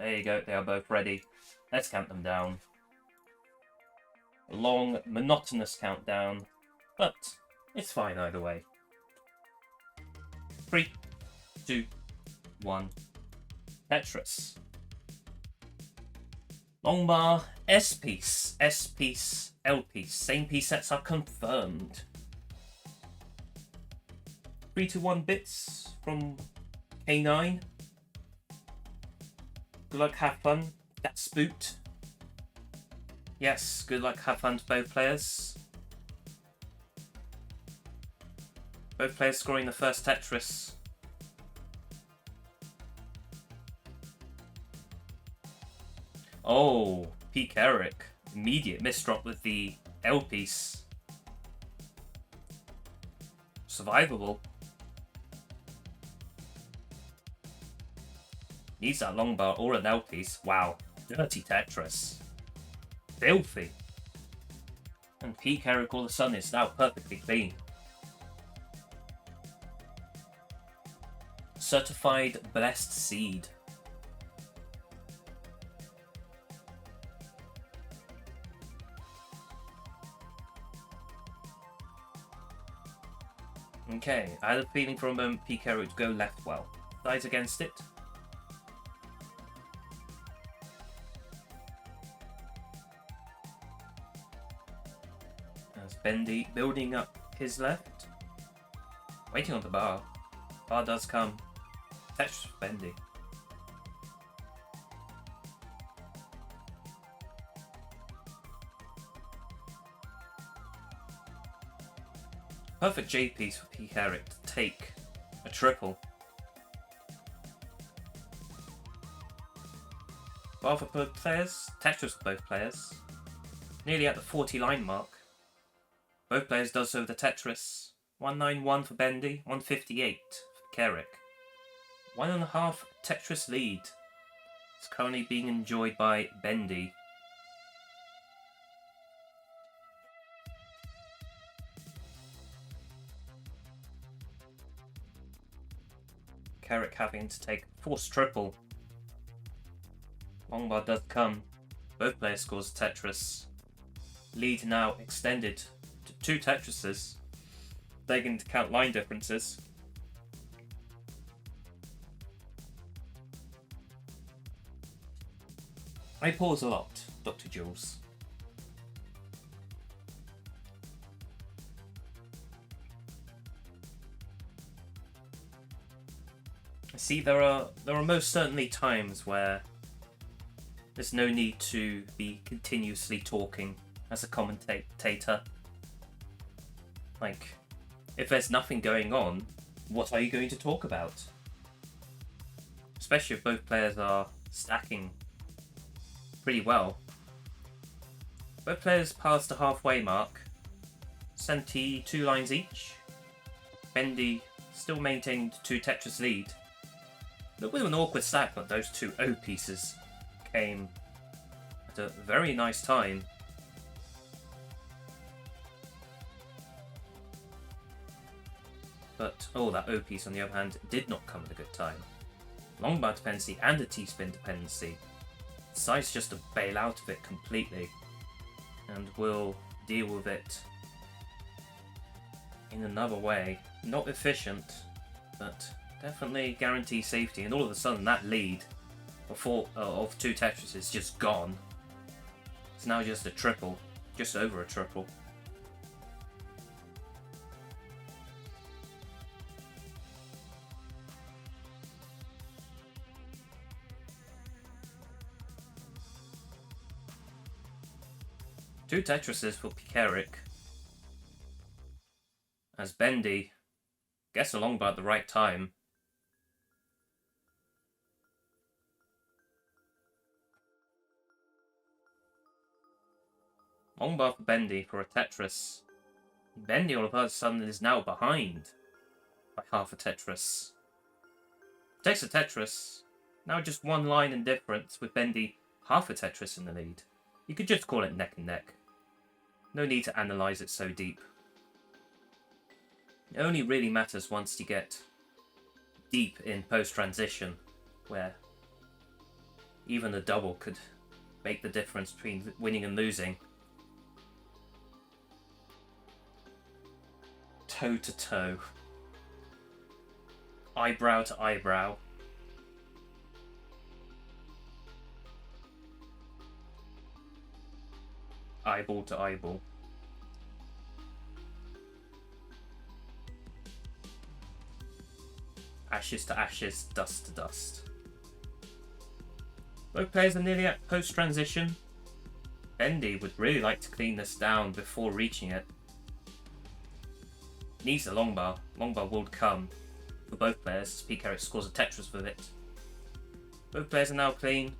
There you go, they are both ready. Let's count them down. A long, monotonous countdown, but it's fine either way. 3, 2, 1. Tetris. Long bar, S piece, S piece, L piece. Same piece sets are confirmed. 3 to 1 bits from K9. Good luck, have fun. That's spooked. Yes, good luck, have fun to both players. Both players scoring the first Tetris. Oh, Pkric. Immediate misdrop with the L piece. Survivable. Needs that long bar or an L piece. Wow. Dirty Tetris. Filthy. And Pkric all of a sudden is now perfectly clean. Certified blessed seed. Okay, I had a feeling for a moment Pkric would go left well. Dies against it. As Bendy building up his left. Waiting on the bar. Bar does come. Tetris for Bendy. Perfect J piece for Pkric to take a triple. Bar for both players, Tetris for both players. Nearly at the 40 line mark. Both players does so with the Tetris. 191 for Bendy, 158 for Carrick. 1.5 Tetris lead. It's currently being enjoyed by Bendy. Carrick having to take forced triple. Long bar does come. Both players scores Tetris. Lead now extended to 2 Tetrises. Taking into account line differences. I pause a lot, Dr. Jules. See, there are most certainly times where there's no need to be continuously talking as a commentator. Like, if there's nothing going on, what are you going to talk about? Especially if both players are stacking pretty well. Both players passed the halfway mark. 72 lines each. Bendy still maintaining the 2 Tetris lead. A little bit of an awkward stack, but those 2 O pieces came at a very nice time. But, oh, that O piece on the other hand did not come at a good time. Long bar dependency and a T-spin dependency. Decides just to bail out of it completely. And will deal with it in another way. Not efficient, but definitely guarantees safety. And all of a sudden that lead of 2 Tetris is just gone. It's now just a triple. Just over a triple. Two Tetrises for Pkric. As Bendy gets along by at the right time. Long bar for Bendy for a Tetris. Bendy all of a sudden is now behind by half a Tetris. Takes a Tetris. Now just 1 line in difference with Bendy half a Tetris in the lead. You could just call it neck and neck. No need to analyse it so deep. It only really matters once you get deep in post-transition, where Even a double could make the difference between winning and losing. Toe to toe. Eyebrow to eyebrow. Eyeball to eyeball. Ashes to ashes, dust to dust. Both players are nearly at post-transition. Bendy would really like to clean this down before reaching it. Needs a long bar. Long bar will come for both players as Pkric scores a Tetris with it. Both players are now clean.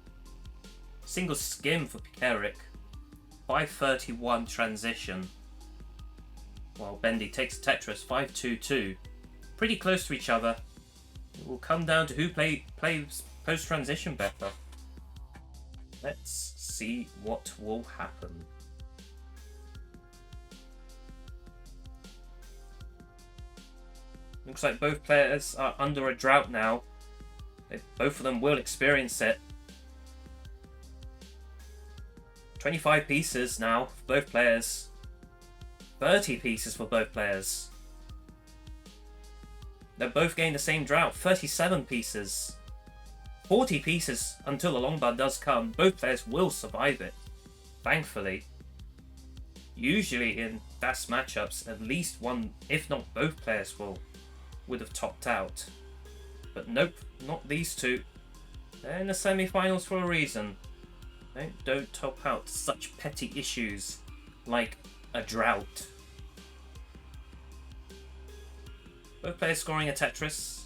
Single skim for Pkric. 5:31 transition. While Bendy takes a Tetris 5:22. Pretty close to each other. It will come down to who plays post-transition better. Let's see what will happen. Looks like both players are under a drought now. Both of them will experience it. 25 pieces now for both players. 30 pieces for both players. They're both getting the same drought. 37 pieces. 40 pieces until the long bar does come. Both players will survive it, thankfully. Usually in fast matchups, at least one, if not both players would have topped out. But nope, not these two. They're in the semi-finals for a reason. They don't top out such petty issues like a drought. Both players scoring a Tetris.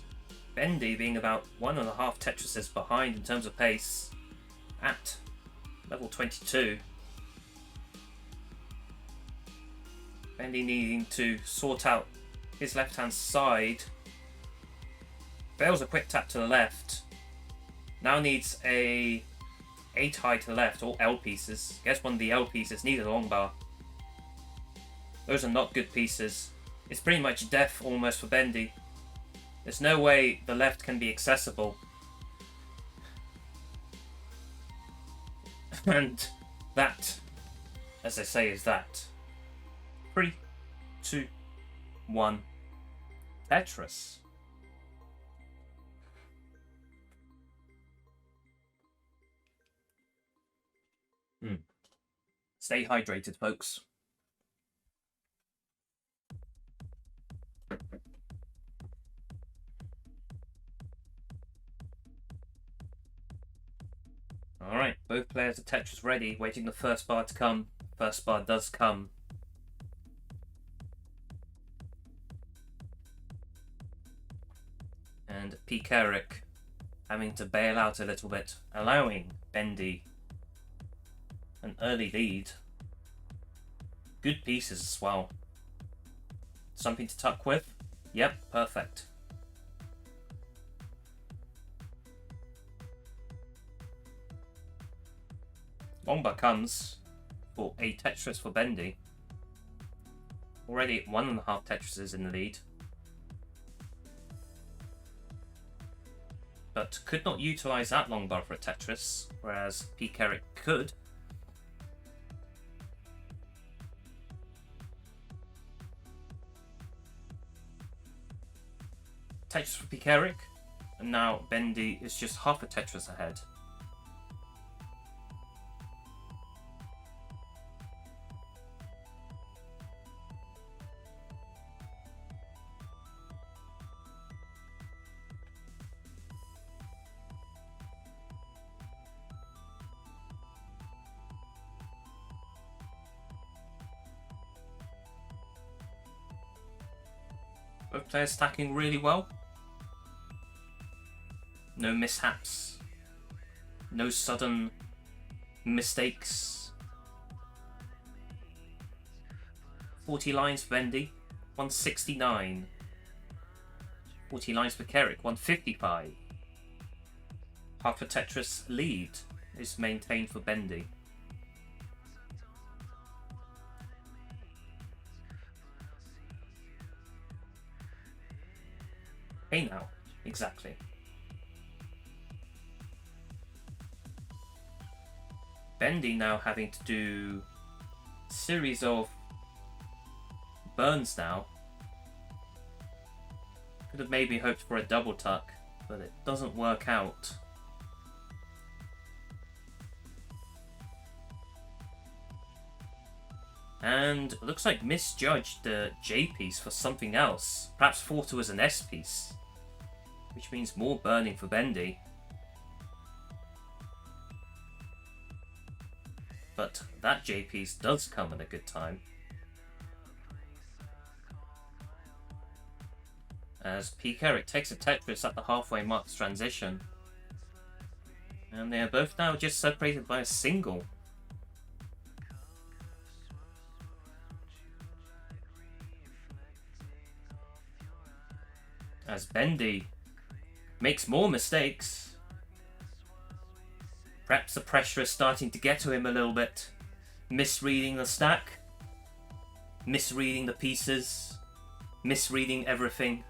Bendy being about 1.5 Tetrises behind in terms of pace at level 22. Bendy needing to sort out his left-hand side. Fails a quick tap to the left. Now needs a 8 high to the left, all L pieces. Guess one of the L pieces needed a long bar. Those are not good pieces. It's pretty much death almost for Bendy. There's no way the left can be accessible. And that, as I say, is that. 3, 2, 1. Tetris. Stay hydrated, folks. Alright, both players are Tetris ready, waiting the first bar to come. First bar does come. And Pkric having to bail out a little bit, allowing Bendy an early lead. Good pieces as well. Something to tuck with? Yep, perfect. Long bar comes for a Tetris for Bendy. Already 1.5 Tetrises in the lead. But could not utilise that long bar for a Tetris, whereas Pkric could. Tetris for Pkric, and now Bendy is just half a Tetris ahead. Both players stacking really well. No mishaps. No sudden mistakes. 40 lines for Bendy. 169. 40 lines for Carrick. 155. Half a Tetris lead is maintained for Bendy. Hey now, exactly. Bendy now having to do a series of burns now. Could have maybe hoped for a double tuck, but it doesn't work out. And it looks like misjudged the J piece for something else. Perhaps thought it was an S piece, which means more burning for Bendy. But that J piece does come at a good time, as Pkric takes a Tetris at the halfway mark's transition. And they are both now just separated by a single. As Bendy makes more mistakes. Perhaps the pressure is starting to get to him a little bit. Misreading the stack. Misreading the pieces. Misreading everything.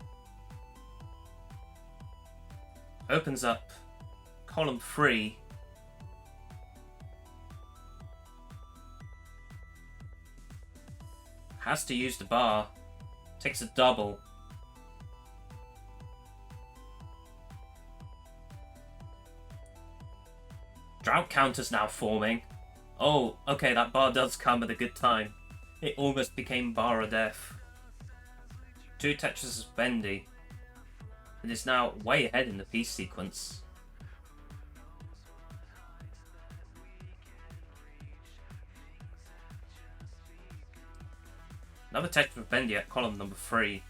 Opens up column 3. Has to use the bar. Takes a double. Drought counters now forming. Oh, okay, that bar does come at a good time. It almost became bar of death. 2 Tetris of Bendy. It is now way ahead in the piece sequence. Another Tetris of Bendy at column number 3.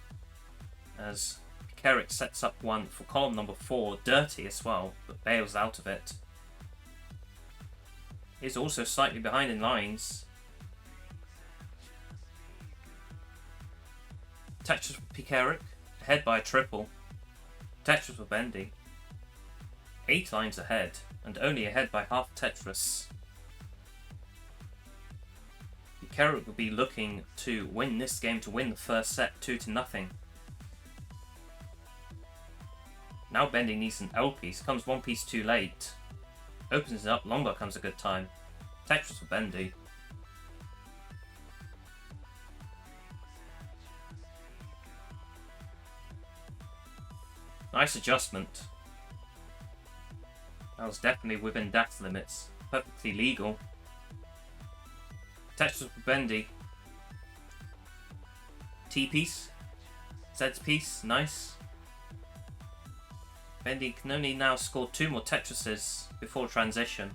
As Carrick sets up one for column number 4. Dirty as well, but bails out of it. Is also slightly behind in lines. Tetris for Pkric, ahead by a triple. Tetris for Bendy. 8 lines ahead, and only ahead by half Tetris. Pkric will be looking to win this game to win the first set 2-0. Now Bendy needs an L piece, comes 1 piece too late. Opens it up, long bar comes a good time. Tetris for Bendy. Nice adjustment. That was definitely within DAX limits. Perfectly legal. Tetris for Bendy. T piece. Z piece. Nice. Bendy can only now score 2 more Tetrises before transition.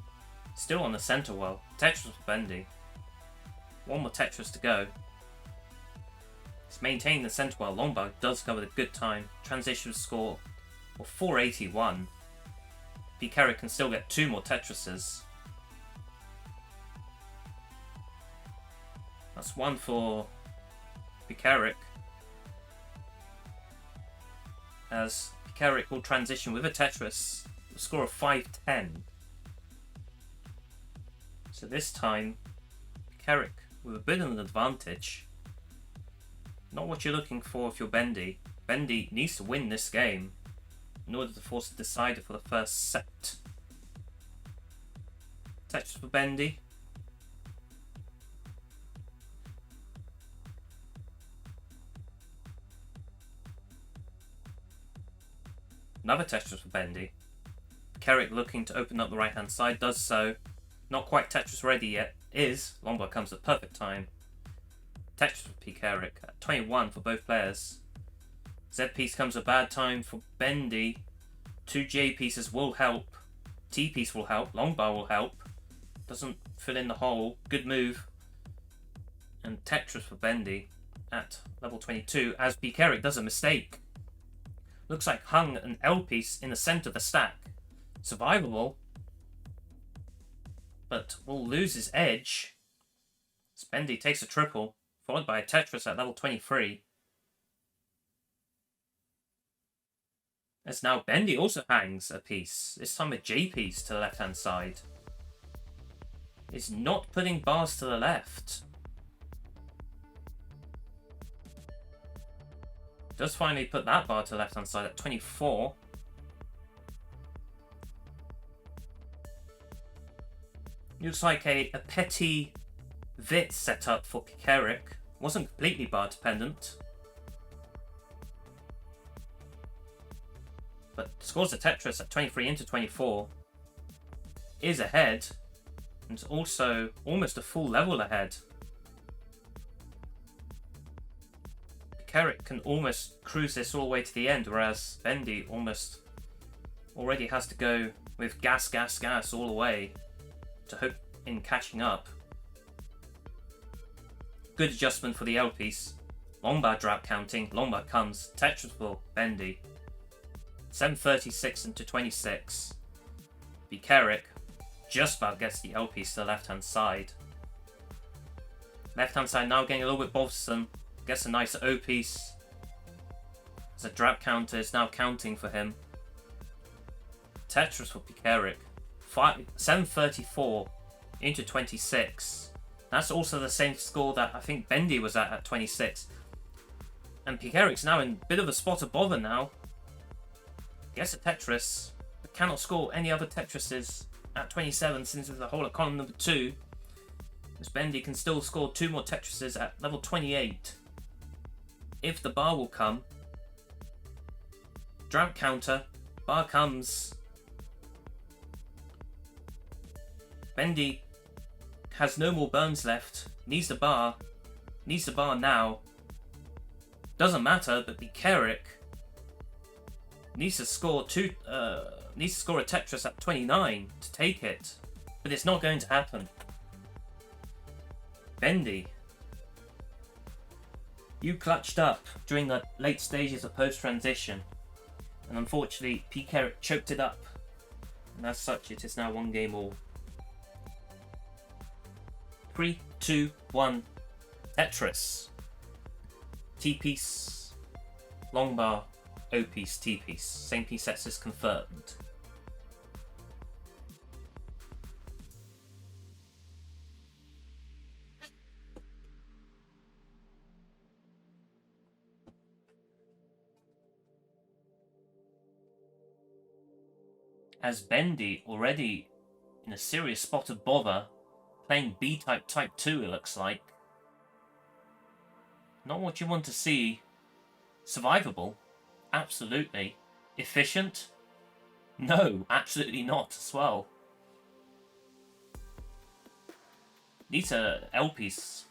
Still on the center well. Tetris for Bendy. 1 more Tetris to go. It's maintaining the center well. Long bar does go with a good time. Transition score of 481. Pkric can still get 2 more Tetrises. That's 1 for Pkric. As Carrick will transition with a Tetris, a score of 510. So this time, Carrick with a bit of an advantage. Not what you're looking for if you're Bendy. Bendy needs to win this game in order to force a decider for the first set. Tetris for Bendy. Another Tetris for Bendy. Carrick looking to open up the right hand side, does so. Not quite Tetris ready yet. Is. Long bar comes at perfect time. Tetris for Pkric at 21 for both players. Z piece comes a bad time for Bendy. 2 J pieces will help. T piece will help. Long bar will help. Doesn't fill in the hole. Good move. And Tetris for Bendy at level 22 as Pkric does a mistake. Looks like hung an L piece in the center of the stack. Survivable, but will lose his edge. Bendy takes a triple, followed by a Tetris at level 23. As now Bendy also hangs a piece, this time a J piece to the left hand side. Is not putting bars to the left. Does finally put that bar to the left hand side at 24. Looks like a petty Vit setup for Pkric. Wasn't completely bar dependent. But scores the Tetris at 23 into 24. Is ahead. And also almost a full level ahead. Carrick can almost cruise this all the way to the end, whereas Bendy almost already has to go with gas all the way to hope in catching up. Good adjustment for the L piece. Long bar drought counting, long bar comes, Tetris for Bendy. 7:36 into 26. Carrick just about gets the L piece to the left hand side. Left hand side now getting a little bit bothersome. Gets a nice O piece. The drought counter is now counting for him. Tetris for Pkric. 7:34 into 26. That's also the same score that I think Bendy was at 26. And Pkric's now in a bit of a spot of bother now. Gets a Tetris, but cannot score any other Tetrises at 27 since it's a hole at column number 2. As Bendy can still score 2 more Tetrises at level 28. If the bar will come. Drought counter. Bar comes. Bendy has no more burns left. Needs the bar. Needs the bar now. Doesn't matter, but Pkric needs to score needs to score a Tetris at 29 to take it. But it's not going to happen. Bendy, you clutched up during the late stages of post-transition, and unfortunately Pkric choked it up, and as such it is now 1 game all. 3, 2, 1, Tetris. T-piece, long bar, O-piece, T-piece. Same piece sets is confirmed. As Bendy already in a serious spot of bother, playing B-type type 2 it looks like. Not what you want to see. Survivable? Absolutely. Efficient? No, absolutely not as well. Needs a L piece,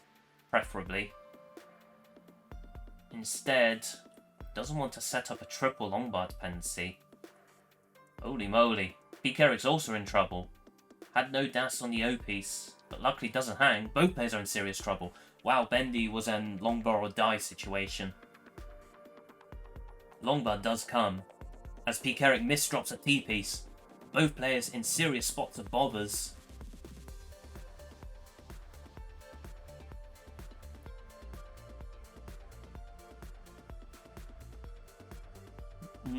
preferably. Instead, doesn't want to set up a triple long bar dependency. Holy moly. Pkric's also in trouble. Had no DAS on the O piece, but luckily doesn't hang. Both players are in serious trouble. Wow, Bendy was in long bar or die situation. Long bar does come, as Pkric misdrops a T piece. Both players in serious spots of bothers.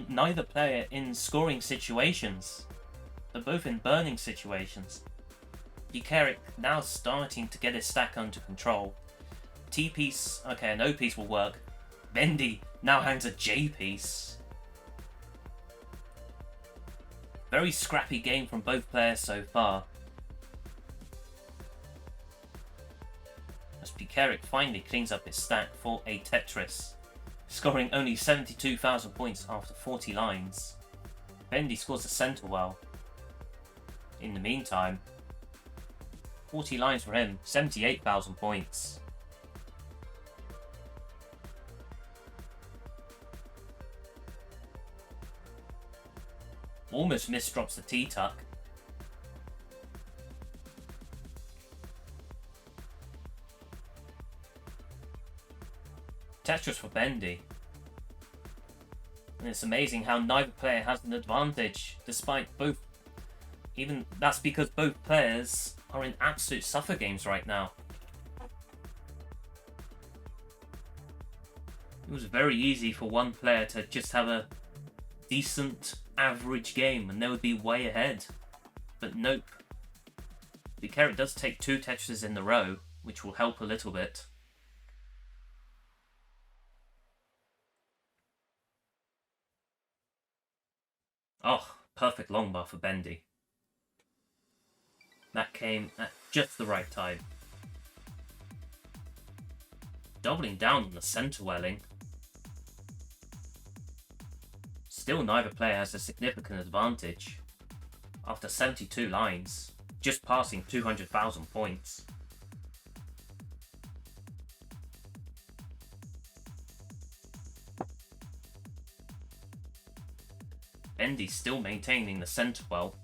Neither player in scoring situations. They're both in burning situations. Pkric now starting to get his stack under control. T-piece, okay, an O-piece will work. Bendy now hangs a J-piece. Very scrappy game from both players so far. As Pkric finally cleans up his stack for a Tetris, scoring only 72,000 points after 40 lines. Bendy scores the center well. In the meantime, 40 lines for him, 78,000 points. Almost misdrops the T-tuck. Tetris for Bendy. And it's amazing how neither player has an advantage, despite both. Even that's because both players are in absolute suffer games right now. It was very easy for one player to just have a decent, average game and they would be way ahead. But nope. Pkric does take 2 Tetrises in a row, which will help a little bit. Oh, perfect long bar for Bendy. That came at just the right time. Doubling down on the center welling. Still neither player has a significant advantage. After 72 lines, just passing 200,000 points. Bendy still maintaining the center well.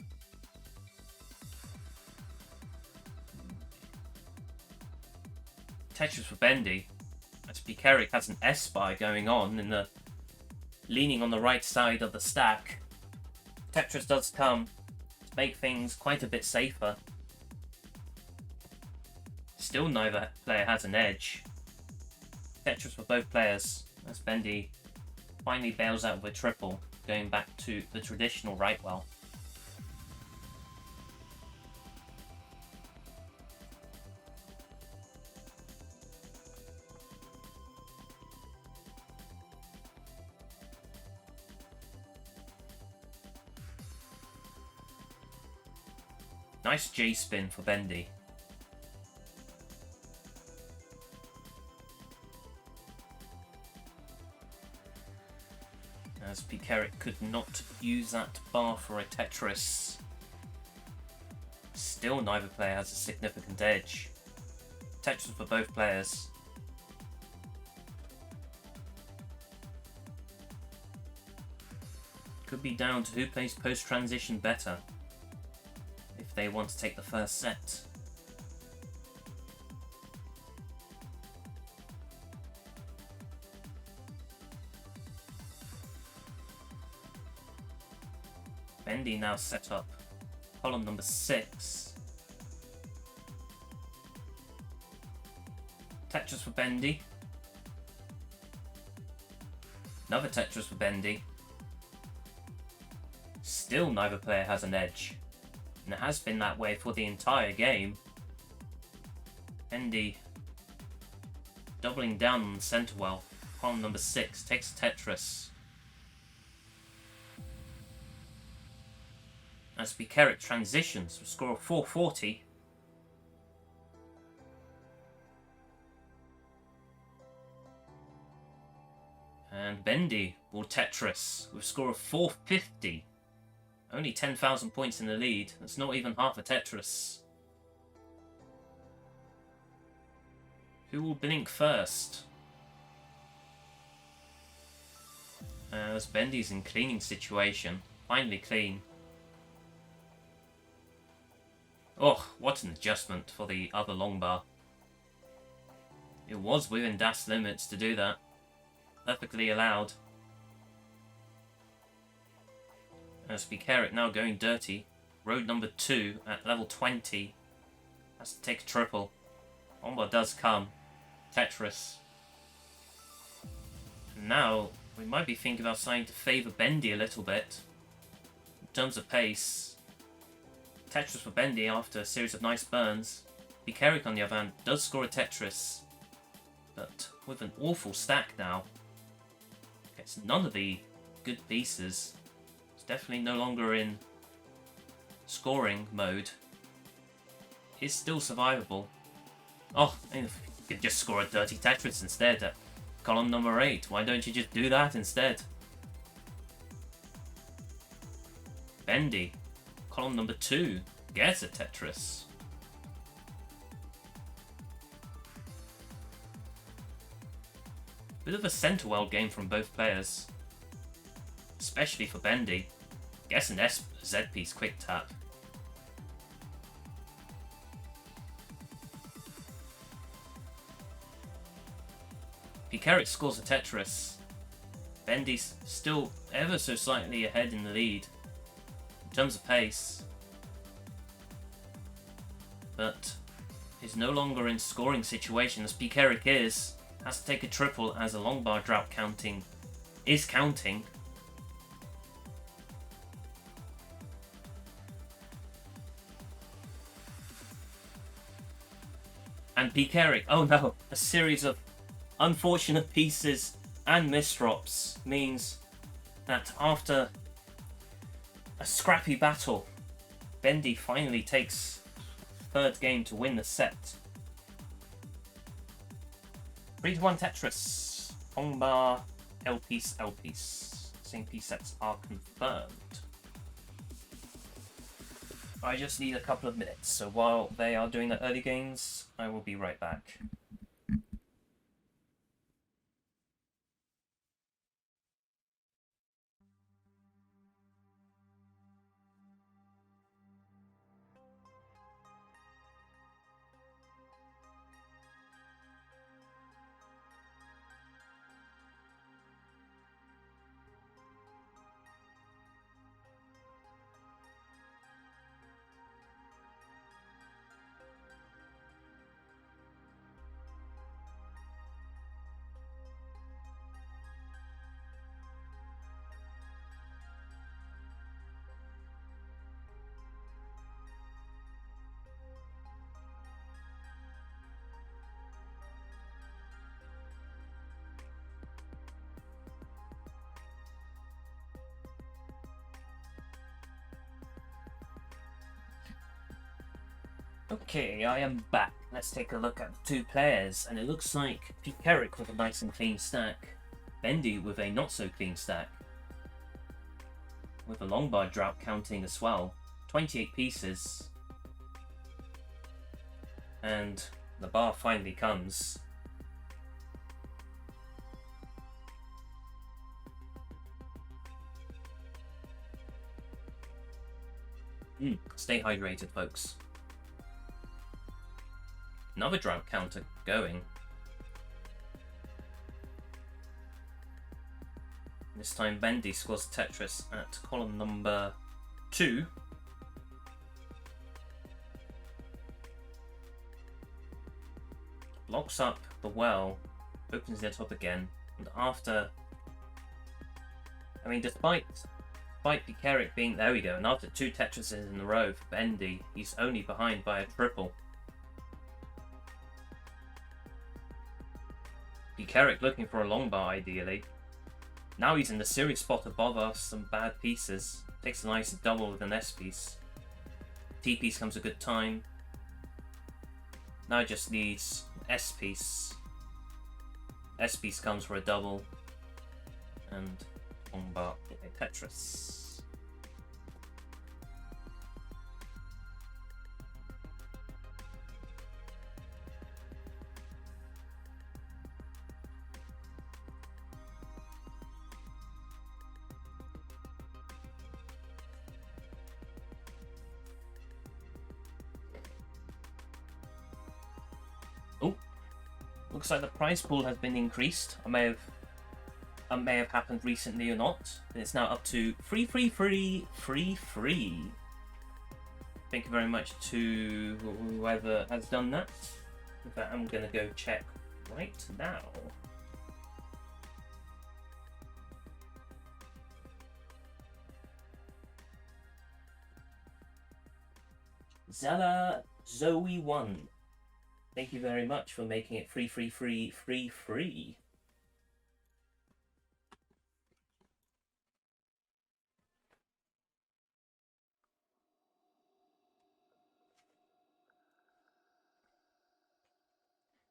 Tetris for Bendy, as Pkric has an S-spy going on in the leaning on the right side of the stack. Tetris does come to make things quite a bit safer. Still neither player has an edge. Tetris for both players, as Bendy finally bails out with a triple, going back to the traditional right well. Nice J-spin for Bendy. As Pkric could not use that bar for a Tetris. Still neither player has a significant edge. Tetris for both players. Could be down to who plays post-transition better, if they want to take the first set. Bendy now set up column number 6. Tetris for Bendy. Another Tetris for Bendy. Still neither player has an edge. And it has been that way for the entire game. Bendy doubling down on the center well. Column number 6 takes a Tetris. As Pkric transitions with a score of 440. And Bendy will Tetris with a score of 450. Only 10,000 points in the lead. That's not even half a Tetris. Who will blink first? As Bendy's in cleaning situation. Finally clean. Oh, what an adjustment for the other long bar. It was within DAS limits to do that. Perfectly allowed. As Pkric now going dirty. Road number 2 at level 20. Has to take a triple. Omba does come. Tetris. And now we might be thinking about starting to favour Bendy a little bit. In terms of pace. Tetris for Bendy after a series of nice burns. Pkric on the other hand does score a Tetris. But with an awful stack now. Gets none of the good pieces. It's definitely no longer in scoring mode. Is still survivable. Oh, you could just score a dirty Tetris instead at column number 8. Why don't you just do that instead? Bendy, column number 2, gets a Tetris. Bit of a center well game from both players. Especially for Bendy. Gets an Z piece quick tap. Pkric scores a Tetris. Bendy's still ever so slightly ahead in the lead in terms of pace, but is no longer in scoring situation as Pkric has to take a triple as a long bar drought is counting. And Pkric, oh no, a series of unfortunate pieces and misdrops means that after a scrappy battle, Bendy finally takes third game to win the set. 3-1 Tetris. Hongbar, L-piece, L-piece. Same piece sets are confirmed. I just need a couple of minutes, so while they are doing the early games, I will be right back. Okay, I am back. Let's take a look at the two players, and it looks like Pkric with a nice and clean stack, Bendy with a not so clean stack, with a long bar drought counting as well. 28 pieces, and the bar finally comes. Stay hydrated, folks. Another drought counter going. This time Bendy scores Tetris at column number 2. Locks up the well, opens it up again, and after... I mean, despite Pkric being... There we go, and after 2 Tetrises in a row for Bendy, he's only behind by a triple. Carrick looking for a long bar ideally. Now he's in the serious spot above us, some bad pieces. Takes a nice double with an S piece. T piece comes a good time. Now just needs S piece. S piece comes for a double. And long bar a Tetris. Looks like the prize pool has been increased. It may have happened recently or not. It's now up to free. Thank you very much to whoever has done that. In fact, I'm gonna go check right now. Zella Zoe 1. Thank you very much for making it free.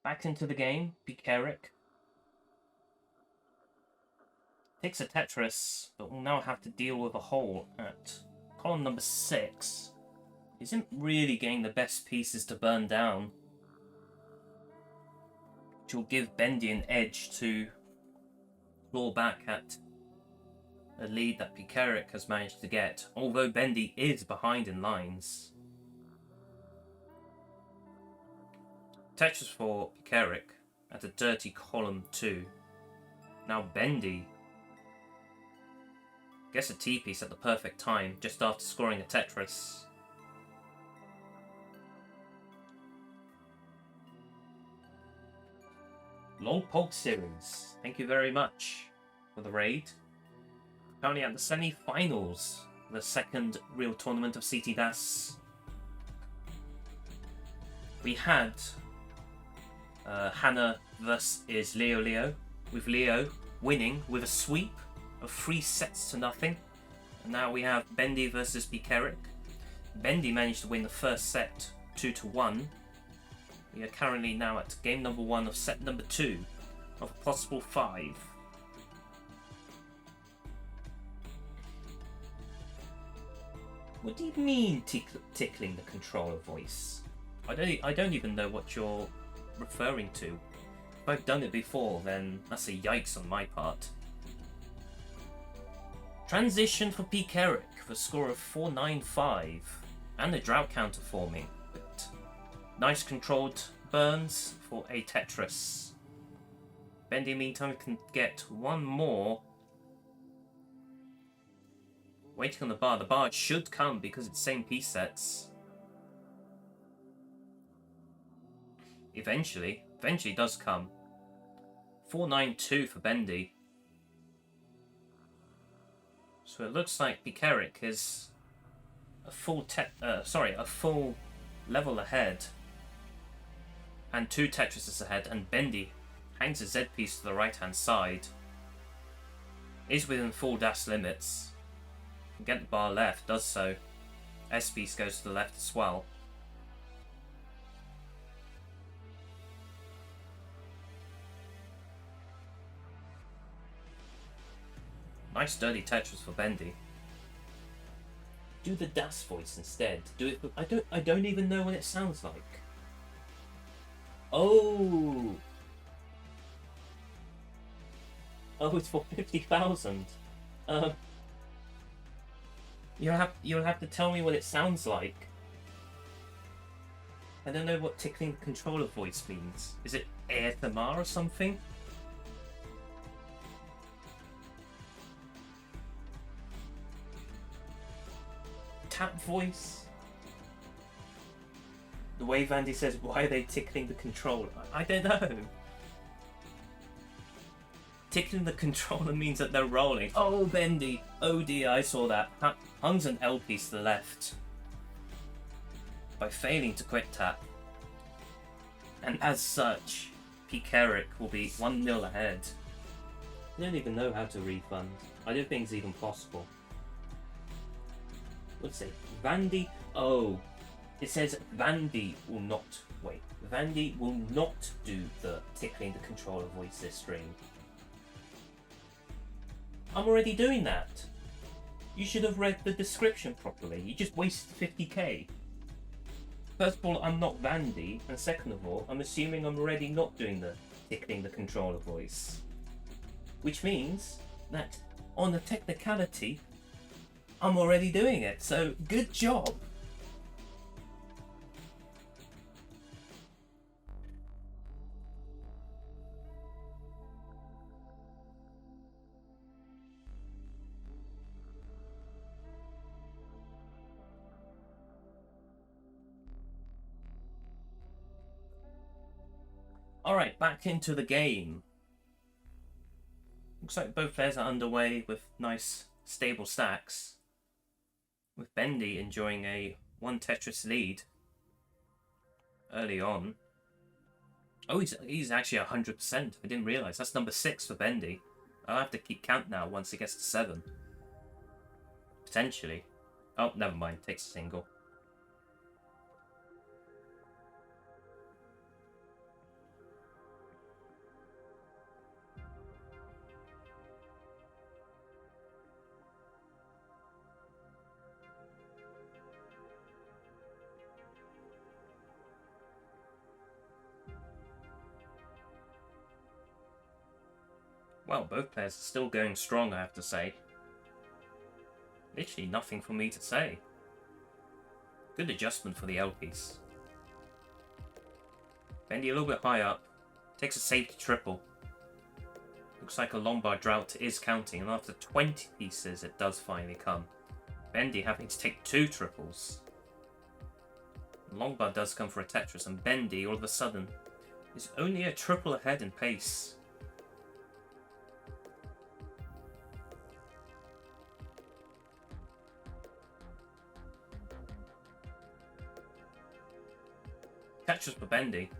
Back into the game, Pkric takes a Tetris, but will now have to deal with a hole at column number 6. He isn't really getting the best pieces to burn down, which will give Bendy an edge to claw back at a lead that Pkric has managed to get, although Bendy is behind in lines. Tetris for Pkric at a dirty column 2. Now Bendy gets a T-piece at the perfect time, just after scoring a Tetris. Long Pog Series, thank you very much for the raid. Currently at the semi-finals, the second real tournament of CT DAS. We had Hannah vs Leo, with Leo winning with a sweep of 3 sets to nothing. And now we have Bendy versus Pkric. Bendy managed to win the first set 2-1. We are currently now at game number 1 of set number 2 of a possible 5. What do you mean tickling the controller voice? I don't even know what you're referring to. If I've done it before, then that's a yikes on my part. Transition for Pkric for a score of 495 and the drought counter forming. But nice controlled burns for a Tetris. Bendy meantime can get one more. Waiting on the bar. The bar should come because it's same piece sets. Eventually does come. 492 for Bendy. So it looks like Pkric is a full level ahead, and 2 Tetrises ahead, and Bendy hangs a Z piece to the right hand side. Is within full dash limits. Can get the bar left, does so. S piece goes to the left as well. Nice dirty Tetris for Bendy. Do the Das voice instead. Do it. I don't even know what it sounds like. Oh, it's for 50,000. You'll have to tell me what it sounds like. I don't know what tickling the controller voice means. Is it ASMR or something? Tap voice? The way Vandy says, why are they tickling the controller? I don't know. Tickling the controller means that they're rolling. Oh, Bendy. Oh dear, I saw that. Hungs an L piece to the left. By failing to quick tap. And as such, Pkric will be 1-0 ahead. I don't even know how to refund. I don't think it's even possible. Let's see. Vandy. Oh, it says Vandy will not. Wait. Vandy will not do the tickling the controller voice this stream. I'm already doing that. You should have read the description properly. You just wasted 50k. First of all, I'm not Vandy, and second of all, I'm assuming I'm already not doing the tickling the controller voice. Which means that on the technicality, I'm already doing it, so good job. Alright, back into the game. Looks like both players are underway with nice stable stacks. With Bendy enjoying a 1 Tetris lead early on. Oh, he's actually 100%. I didn't realise. That's number 6 for Bendy. I'll have to keep count now once he gets to 7. Potentially. Oh, never mind. Takes a single. Well, both players are still going strong, I have to say. Literally nothing for me to say. Good adjustment for the L piece. Bendy a little bit high up. Takes a safety triple. Looks like a Lombard drought is counting, and after 20 pieces it does finally come. Bendy having to take 2 triples. Lombard does come for a Tetris, and Bendy all of a sudden is only a triple ahead in pace. Tetris for Bendy.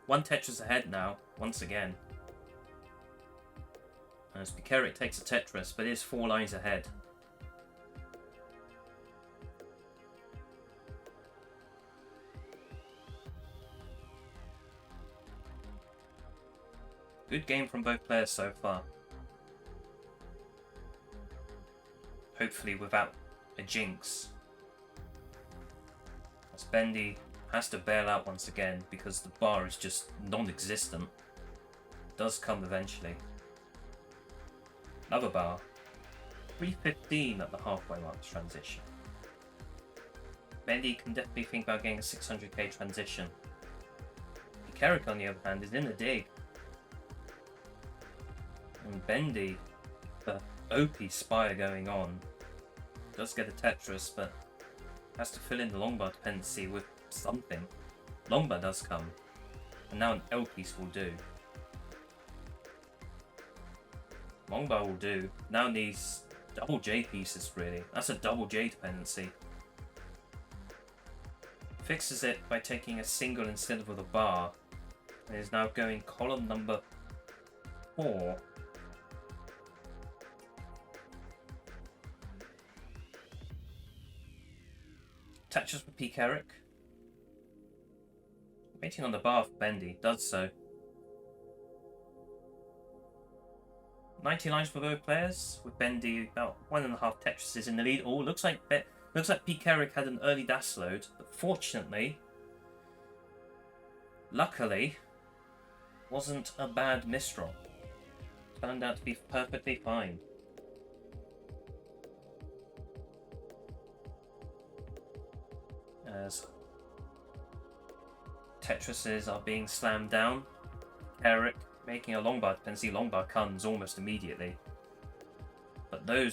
1 Tetris ahead now, once again. As Pkric takes a Tetris, but is 4 lines ahead. Good game from both players so far. Hopefully without a jinx. As Bendy has to bail out once again because the bar is just non-existent. It does come eventually. Another bar. 315 at the halfway mark transition. Bendy can definitely think about getting a 600k transition. Carrick, on the other hand, is in the dig. And Bendy, the OP Spire going on, does get a Tetris, but has to fill in the longbar dependency with something. Longbar does come, and now an L piece will do. Longbar will do. Now needs double J pieces, really. That's a double J dependency. Fixes it by taking a single instead of with a bar. And is now going column number 4. Tetris with Pkric. Waiting on the bar for Bendy. Does so. 90 lines for both players, with Bendy about 1.5 Tetrises in the lead. Oh, looks like Pkric had an early dash load, but fortunately, luckily, wasn't a bad misdrop. Turned out to be perfectly fine. As Tetrises are being slammed down, Carrick making a longbar dependency. Longbar comes almost immediately. But the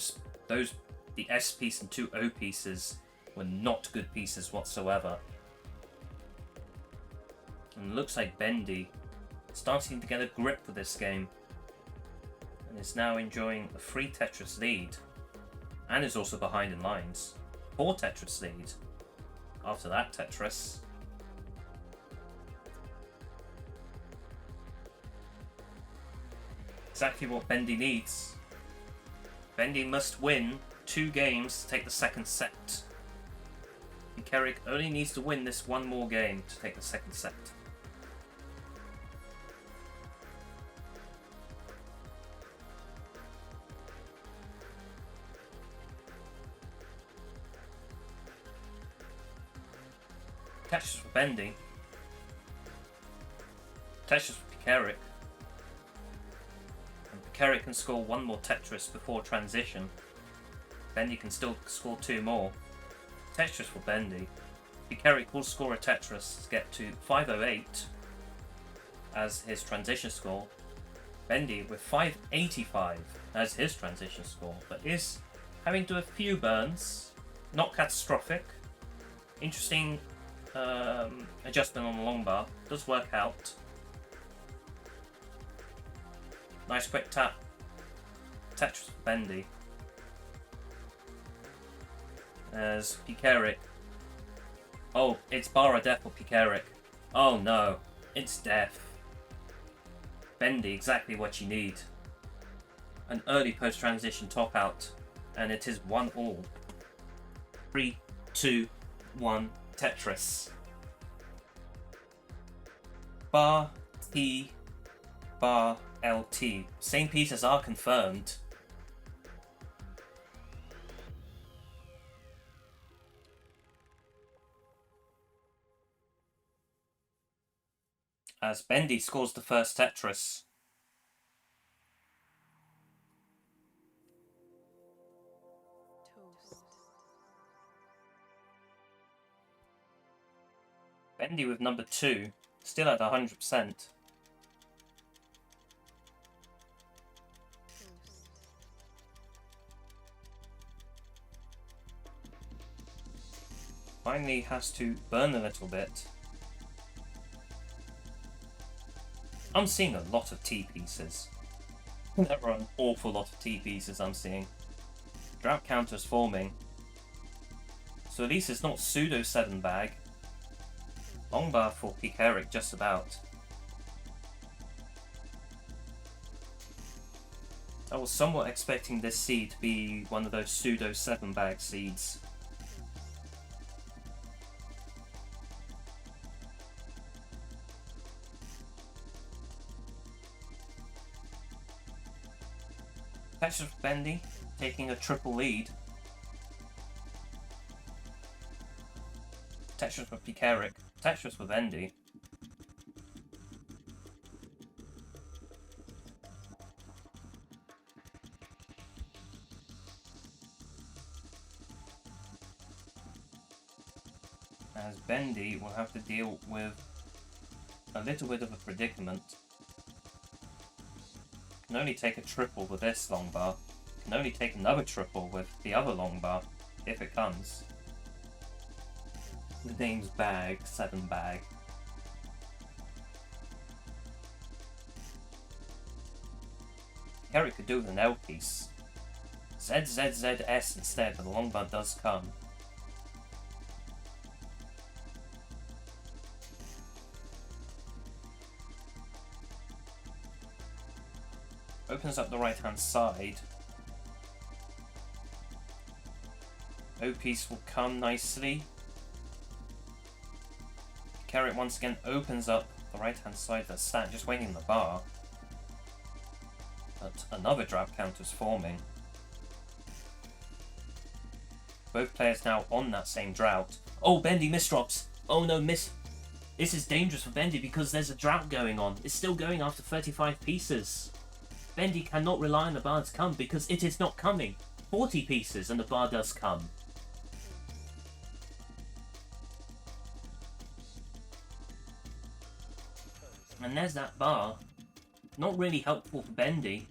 S piece and 2 O pieces were not good pieces whatsoever. And looks like Bendy starting to get a grip for this game. And is now enjoying a 3 Tetris lead. And is also behind in lines. 4 Tetris lead. After that Tetris. Exactly what Bendy needs. Bendy must win 2 games to take the second set. And Carrick only needs to win this one more game to take the second set. Tetris for Bendy. Tetris for Pkric. And Pkric can score 1 more Tetris before transition. Bendy can still score 2 more. Tetris for Bendy. Pkric will score a Tetris to get to 508 as his transition score. Bendy with 585 as his transition score, but is having to do a few burns. Not catastrophic. Interesting adjustment on the long bar. Does work out. Nice quick tap. Tetris for Bendy. As Pkric. Oh, it's bar of death for Pkric. Oh no, it's death. Bendy, exactly what you need. An early post-transition top out, and it is 1-all. 3, 2, 1, Tetris. Bar, T, bar, LT. Same pieces are confirmed. As Bendy scores the first Tetris. Bendy with number 2, still at 100%. Finally has to burn a little bit. I'm seeing a lot of T pieces. There are an awful lot of T pieces I'm seeing. Drought counters forming. So at least it's not pseudo 7 bag. Long bar for Pkric just about. I was somewhat expecting this seed to be one of those pseudo 7 bag seeds. Tetris for Bendy, taking a triple lead. Tetris for Pkric, Tetris for Bendy. As Bendy will have to deal with a little bit of a predicament. Can only take a triple with this long bar. Can only take another triple with the other long bar, if it comes. The name's Bag, 7 Bag. Carrick could do with an L piece. ZZZS instead, but the long bar does come. Opens up the right hand side. O piece will come nicely. Carrick once again opens up the right hand side of the stack, just waiting in the bar. But another drought counter is forming. Both players now on that same drought. Oh, Bendy misdrops. Oh no, miss. This is dangerous for Bendy because there's a drought going on. It's still going after 35 pieces. Bendy cannot rely on the bar to come because it is not coming. 40 pieces and the bar does come. And there's that bar. Not really helpful for Bendy.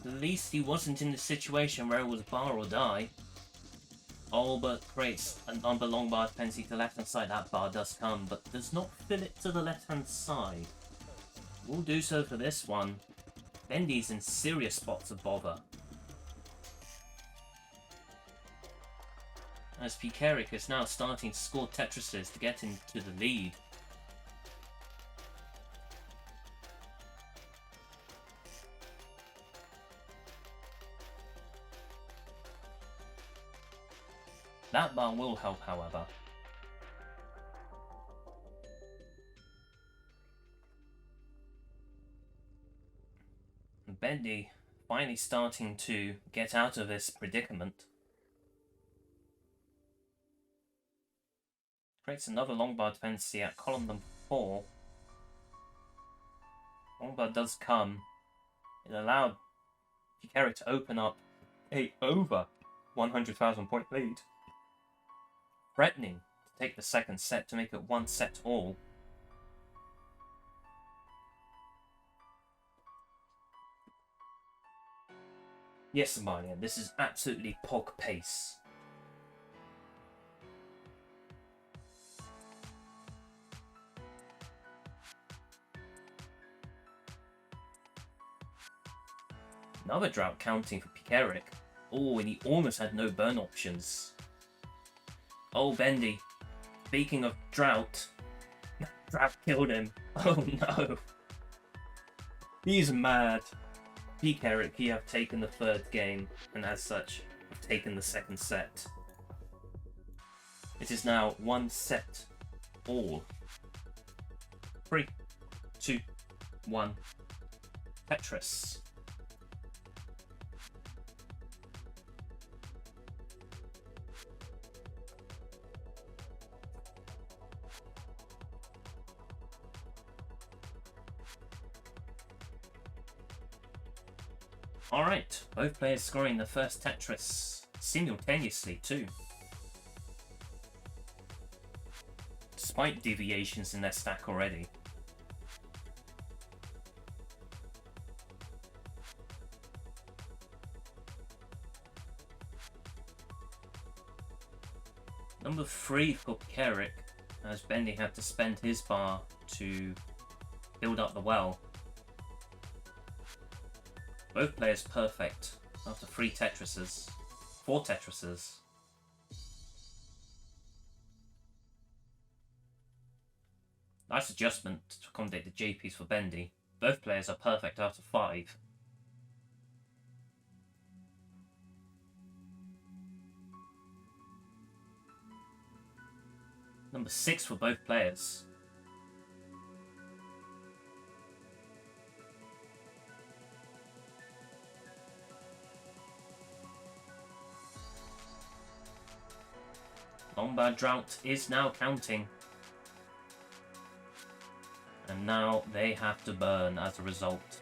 At least he wasn't in the situation where it was bar or die. Oh, but creates another long bar dependency to the left hand side. That bar does come, but does not fill it to the left hand side. We'll do so for this one. Bendy's in serious spots of bother. As Pkric is now starting to score Tetrises to get into the lead. That bar will help, however. Bendy finally starting to get out of this predicament. Creates another long bar dependency at column number 4. Long bar does come. It allowed Pkric to open up a over 100,000 point lead. Threatening to take the second set to make it 1 set all. Yes, Amalia, this is absolutely pog pace. Another drought counting for Pkric. Oh, and he almost had no burn options. Oh, Bendy. Speaking of drought, drought killed him. Oh no. He's mad. Pkric, he have taken the third game, and as such, have taken the second set. It is now 1 set all. 3, 2, 1. Tetris. Alright, both players scoring the first Tetris simultaneously too. Despite deviations in their stack already. Number 3 for Carrick, as Bendy had to spend his bar to build up the well. Both players perfect after 4 Tetrises. Nice adjustment to accommodate the J piece for Bendy. Both players are perfect after 5. Number 6 for both players. Longbar drought is now counting. And now they have to burn as a result.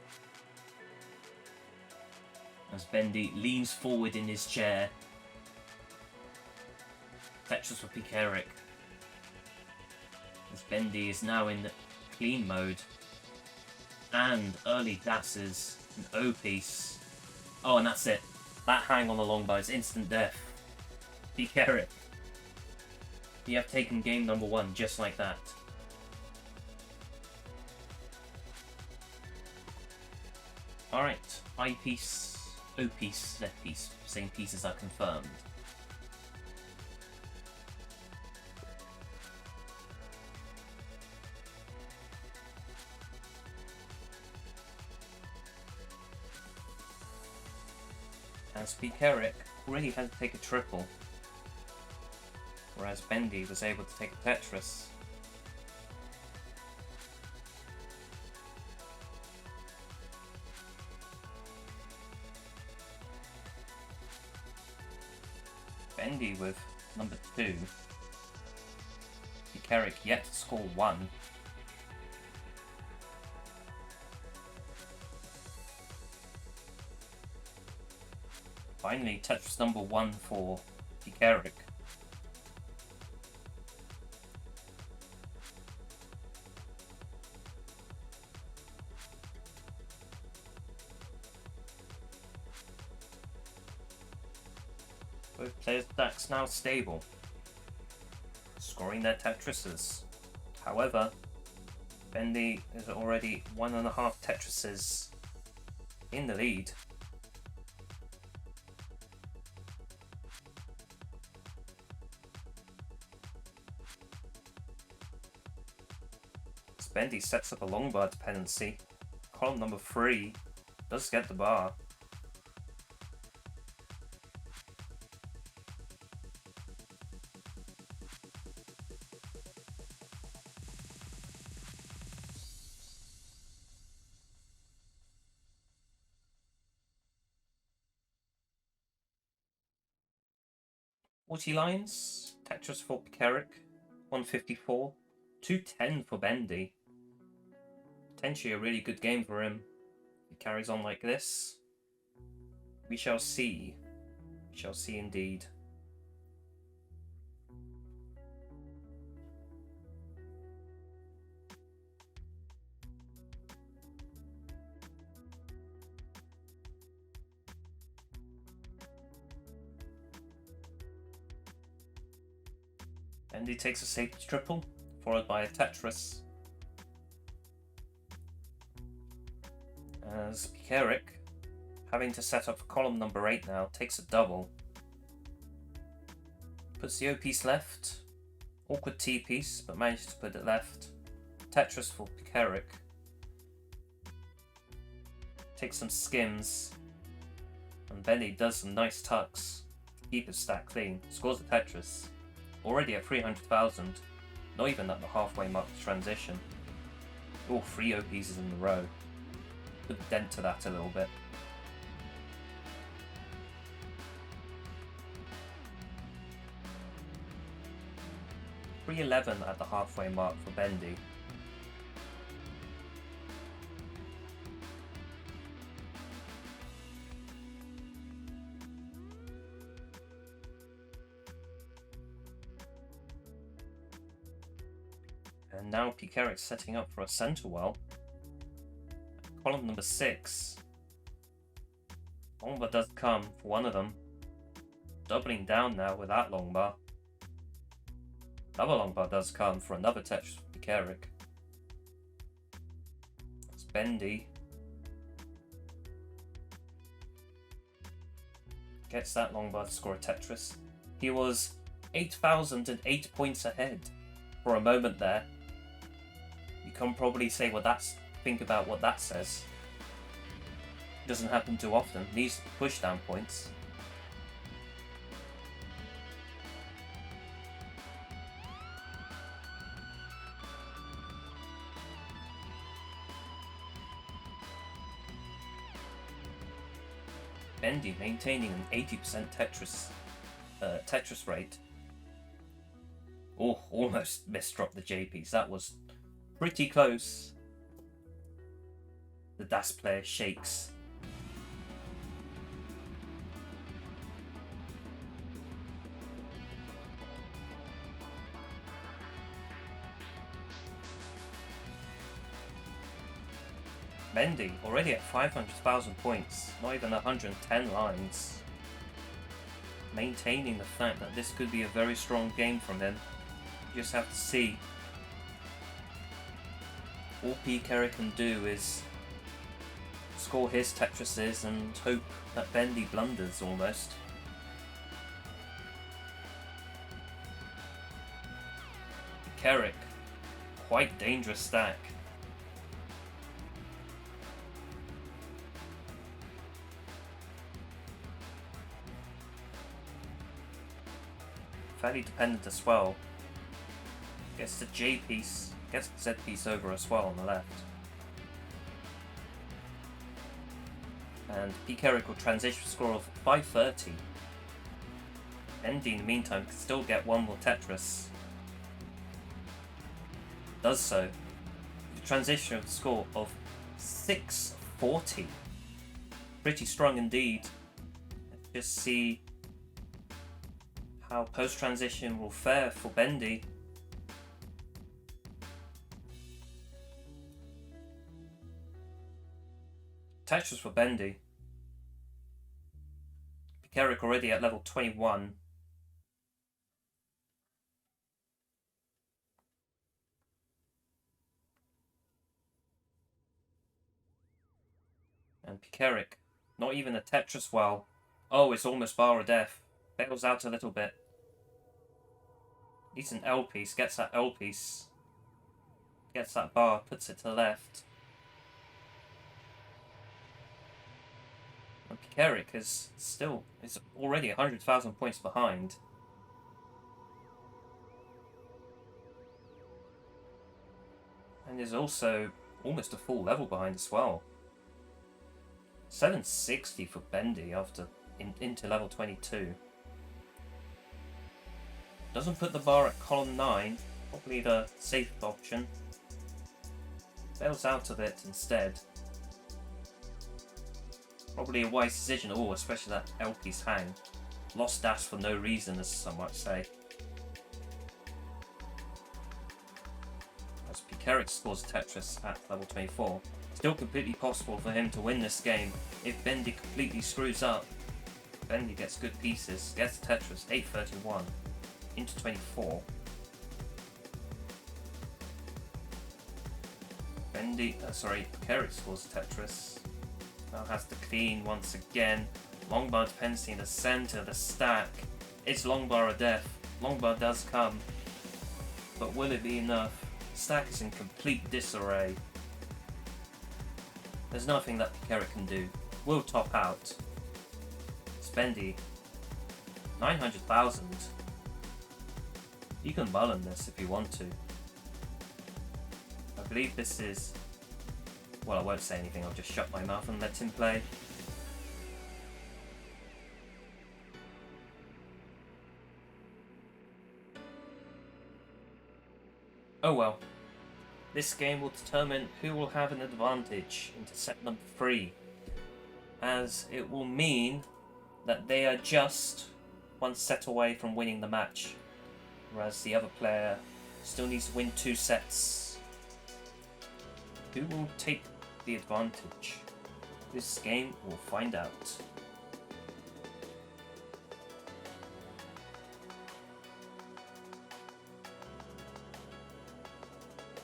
As Bendy leans forward in his chair. Tetris for Pkric. As Bendy is now in clean mode. And early dasses. An O piece. Oh, and that's it. That hang on the longbar is instant death. Pkric. You have taken game number 1 just like that. Alright, I piece, O piece, left piece. Same pieces are confirmed. As Pkric already had to take a triple, whereas Bendy was able to take a Tetris. Bendy with number 2. Pkric yet to score 1. Finally, Tetris number 1 for Pkric. Both players' stacks now stable, scoring their Tetrises. However, Bendy is already 1.5 Tetrises in the lead. As Bendy sets up a long bar dependency, column number 3 does get the bar. Lines, Tetris for Pkric, 154, 210 for Bendy. Potentially a really good game for him. If he carries on like this, we shall see. We shall see indeed. Bendy takes a safe triple, followed by a Tetris. As Pkric, having to set up for column number 8 now, takes a double. Puts the O piece left. Awkward T piece, but manages to put it left. Tetris for Pkric. Takes some skims. And Bendy does some nice tucks to keep his stack clean. Scores a Tetris. Already at 300,000, not even at the halfway mark of transition. All 3 O pieces in a row. Put a dent to that a little bit. $311 at the halfway mark for Bendy. And now Pkric's setting up for a center well. Column number 6. Longbar does come for one of them. Doubling down now with that longbar. Another longbar does come for another Tetris for Pkric. That's Bendy. Gets that longbar to score a Tetris. He was 8,008 points ahead for a moment there. You can probably say think about what that says. Doesn't happen too often. Needs push down points. Bendy maintaining an 80% Tetris rate. Oh, almost misdropped the J piece. That was pretty close. The Das player shakes. Bendy already at 500,000 points, not even 110 lines. Maintaining the fact that this could be a very strong game from him. You just have to see. All Pkric can do is score his Tetrises and hope that Bendy blunders almost. Carrick, quite dangerous stack. Fairly dependent as well. Gets the J piece, gets the Z piece over as well on the left. And Pkric will transition score of 530. Bendy in the meantime can still get one more Tetris. Does so. The transition score of 640. Pretty strong indeed. Let's just see how post-transition will fare for Bendy. Tetris for Bendy. Pkric already at level 21. And Pkric, not even a Tetris well. Oh, it's almost bar of death. Bails out a little bit. Needs an L piece, gets that L piece. Gets that bar, puts it to the left. And Pkric is already 100,000 points behind. And is also almost a full level behind as well. 760 for Bendy after into level 22. Doesn't put the bar at column 9, probably the safe option. Bails out of it instead. Probably a wise decision, especially that L piece hang. Lost dash for no reason, as some might say. As Pkric scores Tetris at level 24. Still completely possible for him to win this game if Bendy completely screws up. Bendy gets good pieces, gets Tetris, 831 into 24. Pkric scores Tetris. Now has to clean once again. Long bar dependency in the center of the stack. It's long bar of death. Long bar does come. But will it be enough? The stack is in complete disarray. There's nothing that Pkric can do. Will top out. It's Bendy. 900,000. You can mullen this if you want to. I believe this is... Well, I won't say anything, I'll just shut my mouth and let him play. Oh well. This game will determine who will have an advantage into set number 3, as it will mean that they are just one set away from winning the match, whereas the other player still needs to win 2 sets. Who will take the advantage? This game will find out.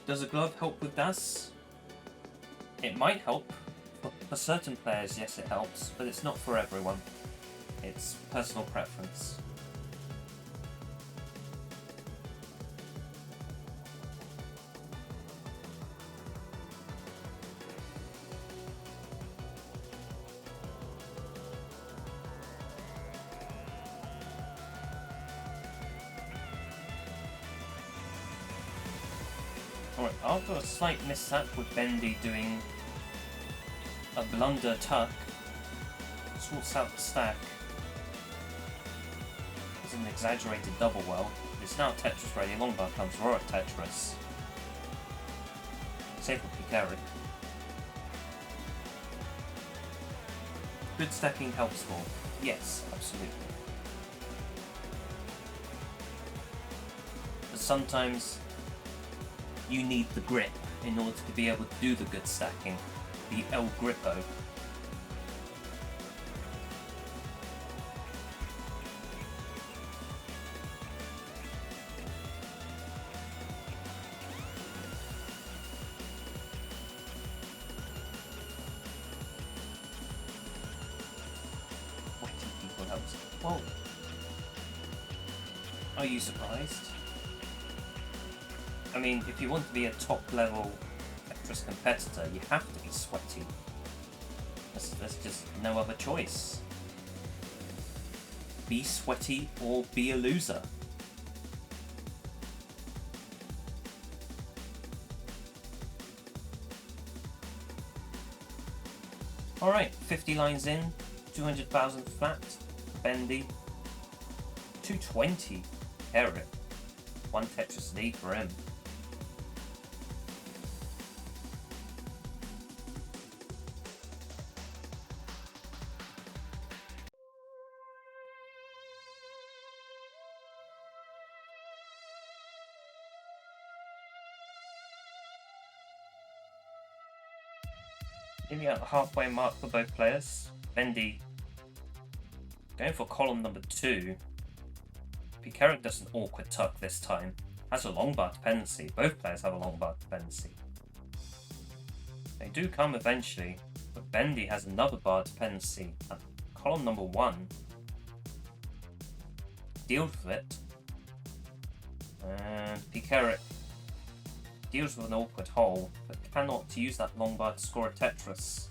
Does a glove help with das? It might help. For certain players, yes, it helps, but it's not for everyone. It's personal preference. Alright, after a slight mishap with Bendy doing a blunder tuck, sorts out the stack. It's an exaggerated double well, It's now Tetris ready. Longbar comes. Roar Tetris. Save for Pkric. Good stacking helps more. Yes, absolutely. But sometimes you need the grip in order to be able to do the good stacking. The El Grippo. Whoa. Are you surprised? I mean, if you want to be a top-level Tetris competitor, you have to be sweaty. There's just no other choice. Be sweaty or be a loser. Alright, 50 lines in, 200,000 flat. Bendy, 220 Carrick, 1 Tetris League for him. Nearly at the halfway mark for both players. Bendy going for column number 2. Pkric does an awkward tuck this time. Has a long bar dependency. Both players have a long bar dependency. They do come eventually, but Bendy has another bar dependency at column number 1. Deals with it. And Pkric deals with an awkward hole, but cannot use that long bar to score a Tetris.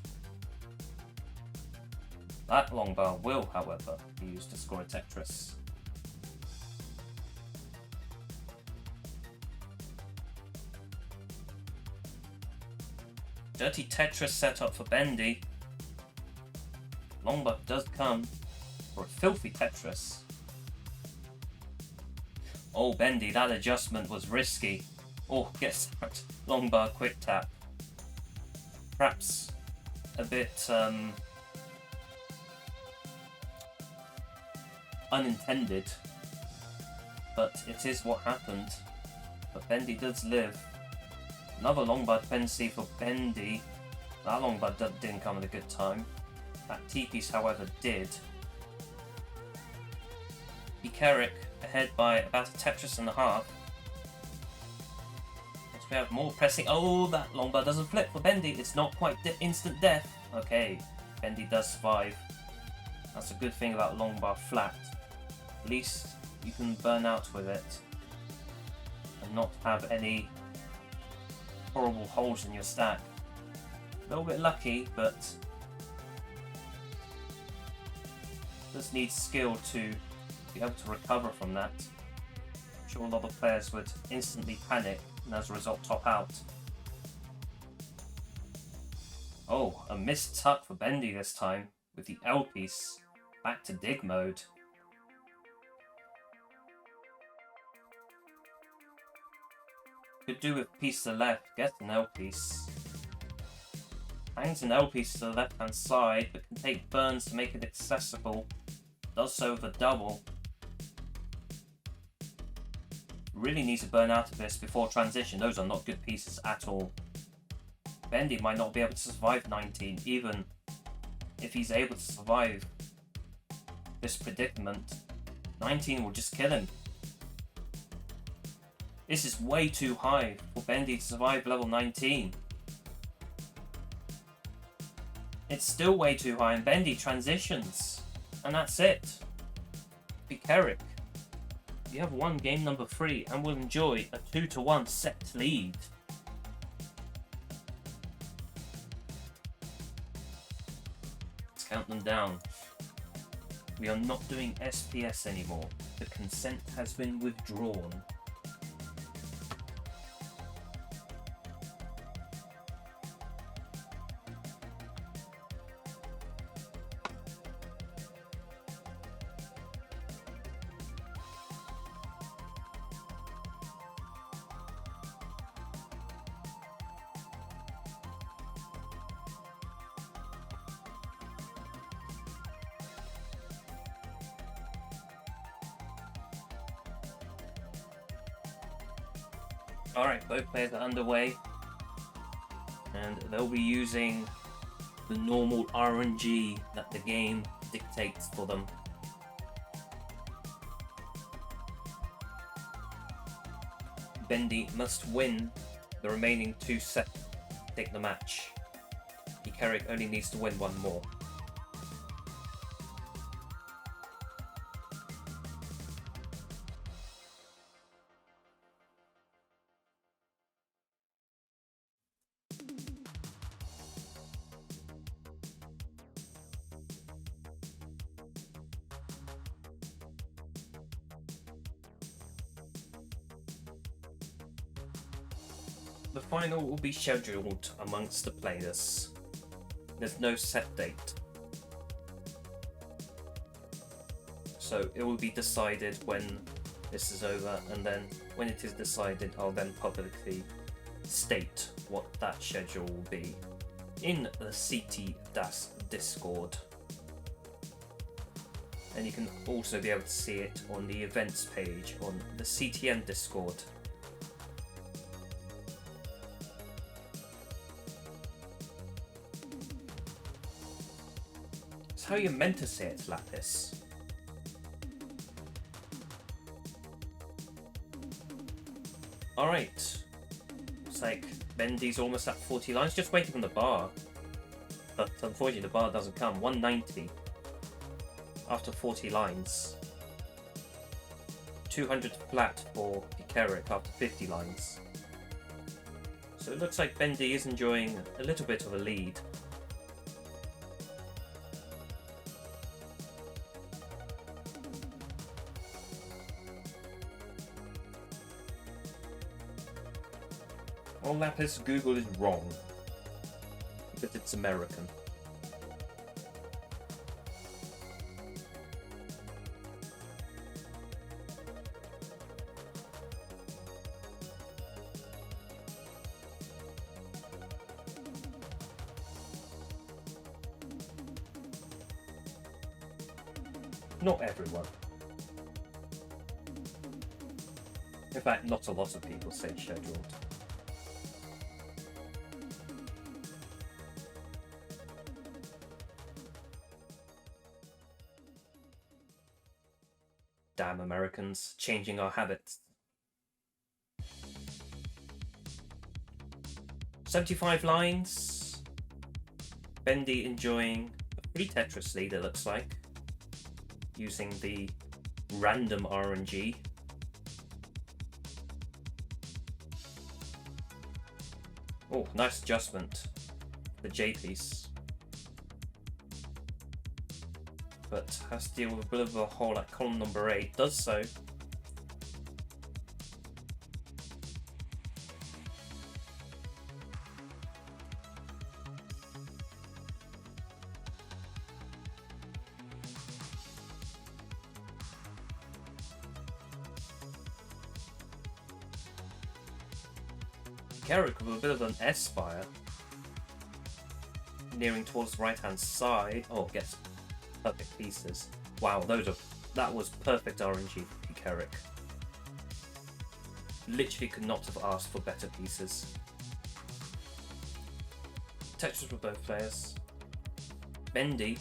That long bar will, however, be used to score a Tetris. Dirty Tetris setup for Bendy. Long bar does come for a filthy Tetris. Oh, Bendy, that adjustment was risky. Oh, gets that long bar quick tap. Perhaps a bit unintended, but it is what happened. But Bendy does live. Another long bar dependency for Bendy. That long bar didn't come at a good time. That T-piece, however, did. Pkric ahead by about a Tetris and a half. As we have more pressing. Oh, that long bar doesn't flip for Bendy. It's not quite instant death. Okay, Bendy does survive. That's a good thing about long bar flat. At least you can burn out with it and not have any horrible holes in your stack. A little bit lucky, but just needs skill to be able to recover from that. I'm sure a lot of players would instantly panic and as a result top out. Oh, a missed tuck for Bendy this time with the L piece. Back to dig mode. Could do with piece to the left, get an L piece. Hangs an L piece to the left hand side, but can take burns to make it accessible. Does so with a double. Really needs to burn out of this before transition. Those are not good pieces at all. Bendy might not be able to survive 19, even if he's able to survive this predicament. 19 will just kill him. This is way too high for Bendy to survive level 19. It's still way too high and Bendy transitions. And that's it. Pkric, you have won game number 3 and will enjoy a 2-1 set lead. Let's count them down. We are not doing SPS anymore. The consent has been withdrawn. Alright, both players are underway. And they'll be using the normal RNG that the game dictates for them. Bendy must win the remaining 2 sets to take the match. Carrick only needs to win one more. The final will be scheduled amongst the players. There's no set date. So it will be decided when this is over, and then when it is decided, I'll then publicly state what that schedule will be in the CT Discord. And you can also be able to see it on the events page on the CTN Discord. It's how you're meant to say it, Lapis. Alright. Looks like Bendy's almost at 40 lines, just waiting on the bar. But unfortunately the bar doesn't come. 190 after 40 lines. 200 flat for Pkric after 50 lines. So it looks like Bendy is enjoying a little bit of a lead. Well, Lapis, Google is wrong. Because it's American. Not everyone. In fact, not a lot of people say scheduled. Damn Americans, changing our habits. 75 lines. Bendy enjoying a free Tetris League, it looks like. Using the random RNG. Oh, nice adjustment. The J piece. But has to deal with a bit of a hole at column number 8. Does so. Carrick with a bit of an S-fire. Nearing towards the right hand side. Oh, gets perfect pieces. Wow, that was perfect RNG for Pkric. Literally could not have asked for better pieces. Tetris for both players. Bendy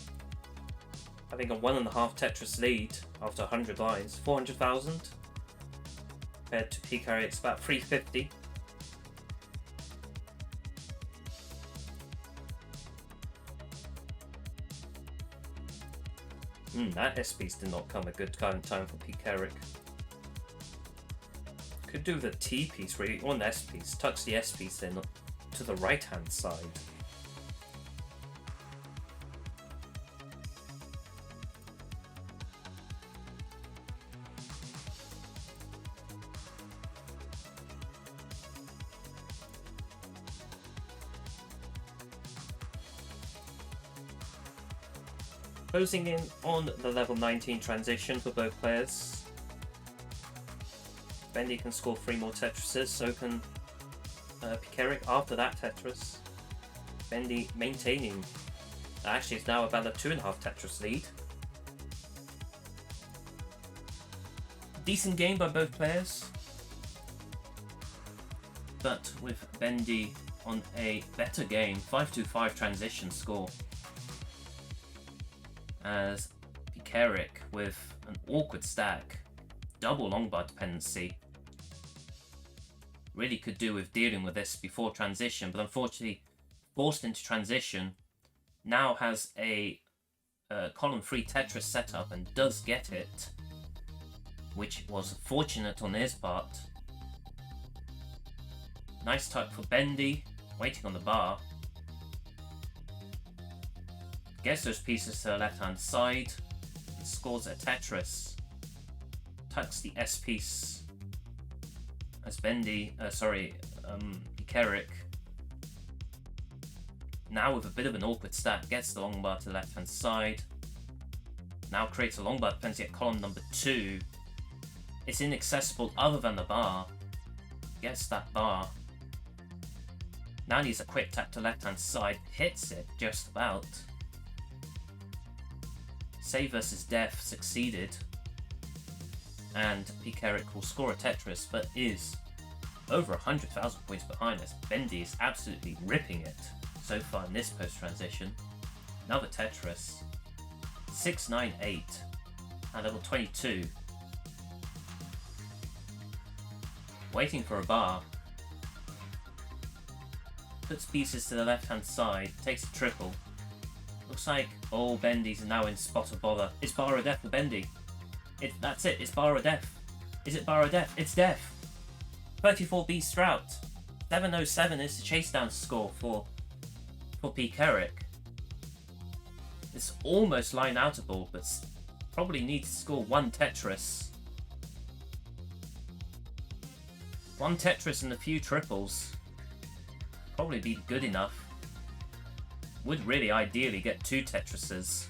having a 1.5 Tetris lead after 100 lines. 400,000 compared to Pkric's about 350. That S-piece did not come a good time for Pkric. Could do the T-piece really, or an S-piece. Touch the S-piece in to the right-hand side. Closing in on the level 19 transition for both players. Bendy can score 3 more Tetrises, so can Pkric after that Tetris. Bendy maintaining, actually it's now about a 2.5 Tetris lead. Decent game by both players. but with Bendy on a better game, 5-5 transition score. As Pkric with an awkward stack, double longbar dependency. Really could do with dealing with this before transition, but unfortunately forced into transition. Now has a column 3 Tetris setup and does get it, which was fortunate on his part. Nice tuck for Bendy, waiting on the bar. Gets those pieces to the left hand side, and scores a Tetris. Tucks the S piece as Carrick. Now with a bit of an awkward stack, gets the long bar to the left hand side. Now creates a long bar dependency at column number 2. It's inaccessible other than the bar. Gets that bar. Now needs a quick tap to left hand side, hits it just about. Save versus death succeeded. And Pkric will score a Tetris, but is over 100,000 points behind us. Bendy is absolutely ripping it so far in this post-transition. Another Tetris. 698 at level 22. Waiting for a bar. Puts pieces to the left-hand side, takes a triple. Looks like all Bendy's are now in spot of bother. It's bar or death for Bendy. That's it, it's bar or death. Is it bar or death? It's death. 34 beats Strout. 707 is the Chasedown score for Pkric. It's almost line outable, but probably needs to score one Tetris. One Tetris and a few triples. Probably be good enough. Would really ideally get 2 Tetrises.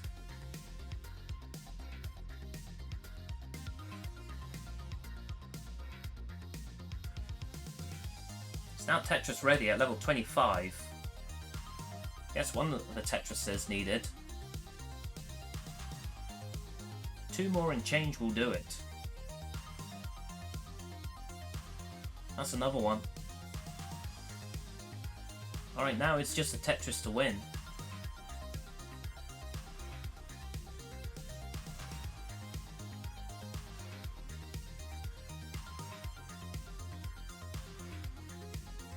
It's now Tetris ready at level 25. Yes, one of the Tetrises needed. 2 more and change will do it. That's another one. Alright, now it's just a Tetris to win.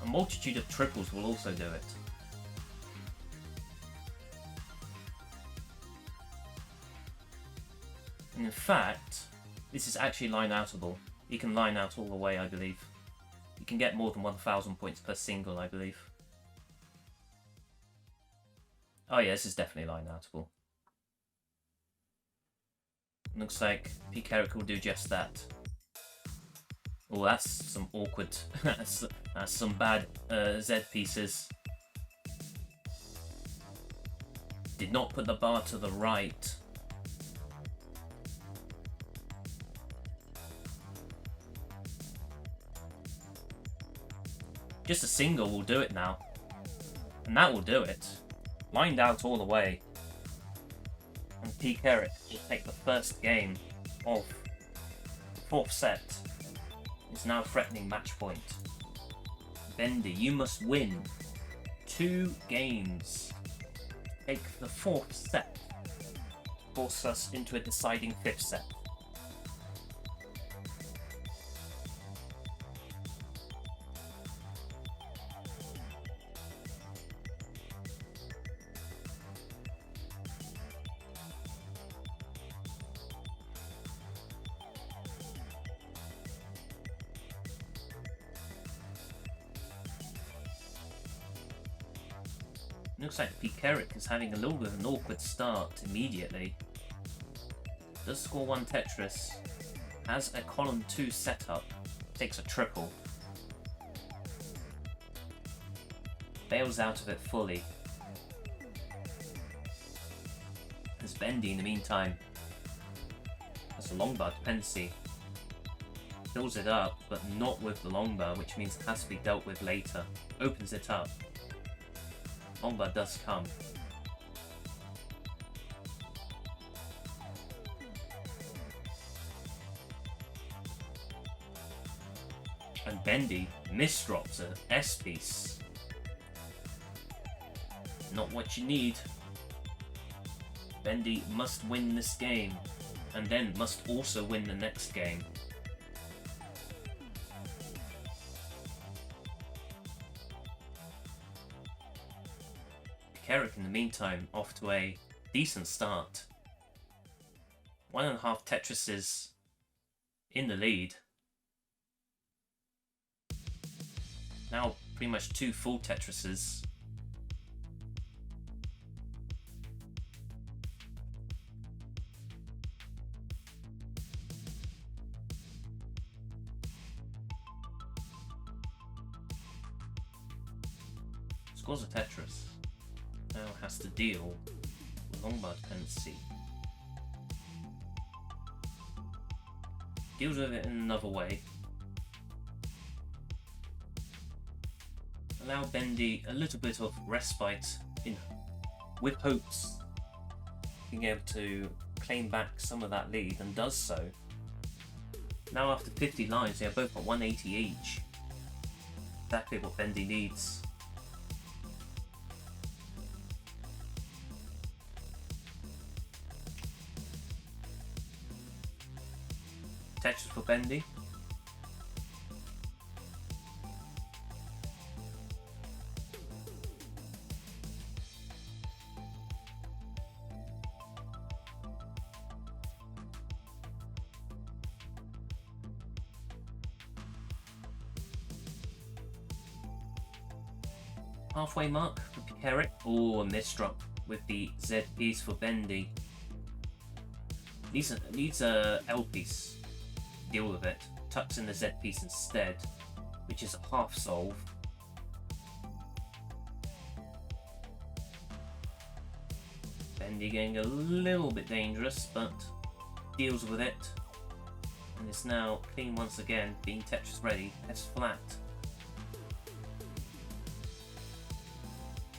A multitude of triples will also do it. And in fact, this is actually line outable. You can line out all the way, I believe. You can get more than 1,000 points per single, I believe. Oh yeah, this is definitely line outable. Looks like Pkric will do just that. Oh, that's some awkward, that's some bad Z pieces. Did not put the bar to the right. Just a single will do it now. And that will do it. Lined out all the way. And Pkric will take the first game of the 4th set. It's now threatening match point. Bendy, you must win 2 games. Take the 4th set. Force us into a deciding 5th set. Looks like Pkric is having a little bit of an awkward start immediately. Does score 1 Tetris. Has a column 2 setup. Takes a triple. Bails out of it fully. As Bendy in the meantime has a longbar dependency. Fills it up, but not with the longbar, which means it has to be dealt with later. Opens it up. Longbar does come. And And Bendy misdrops a S-piece. Not what you need. Bendy must win this game, and then must also win the next game. Carrick, in the meantime, off to a decent start. 1.5 Tetrises in the lead. Now pretty much 2 full Tetrises. Scores a Tetris. Now has to deal with Longbar dependency. Deals with it in another way. Allow Bendy a little bit of respite with hopes being able to claim back some of that lead, and does so. Now after 50 lines, they are both at 180 each. Exactly what Bendy needs. Tetris for Bendy. Halfway mark for Pkric. Oh, a misdrop with the Z piece for Bendy. Needs a L piece. Deal with it. Tucks in the Z piece instead, which is a half solve. Bendy getting a little bit dangerous, but deals with it. And it's now clean once again, being Tetris ready. S flat.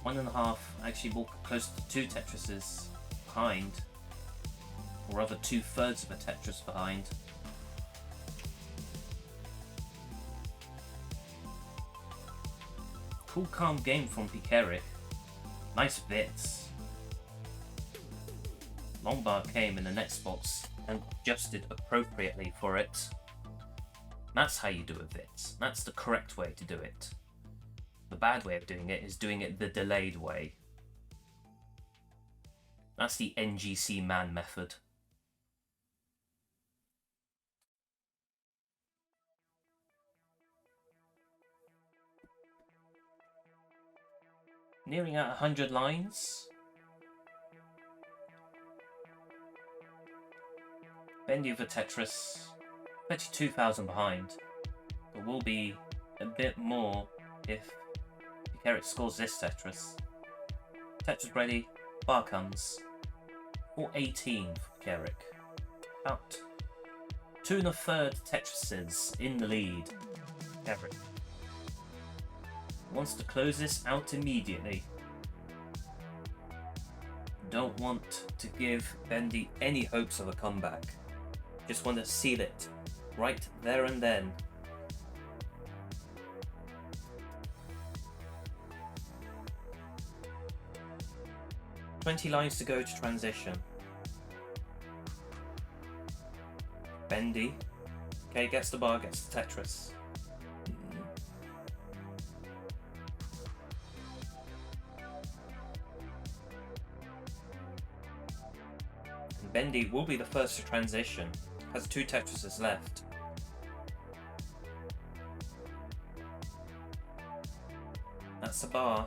1.5, actually more close to 2 Tetrises behind, or rather 2/3 of a Tetris behind. Cool, calm game from Pkric. Nice bits. Longbar came in the next spots and adjusted appropriately for it. That's how you do a bit. That's the correct way to do it. The bad way of doing it is doing it the delayed way. That's the NGC man method. Nearing at 100 lines. Bendy with a Tetris, 32,000 behind. There will be a bit more if Pkric scores this Tetris. Tetris ready, bar comes. 418 for Pkric. About 2 1/3 Tetrises in the lead. Pkric wants to close this out immediately. Don't want to give Bendy any hopes of a comeback. Just want to seal it right there and then. "20 lines to go to transition. Bendy, okay, gets the bar, gets the Tetris. And Bendy will be the first to transition, has 2 Tetrises left. That's the bar.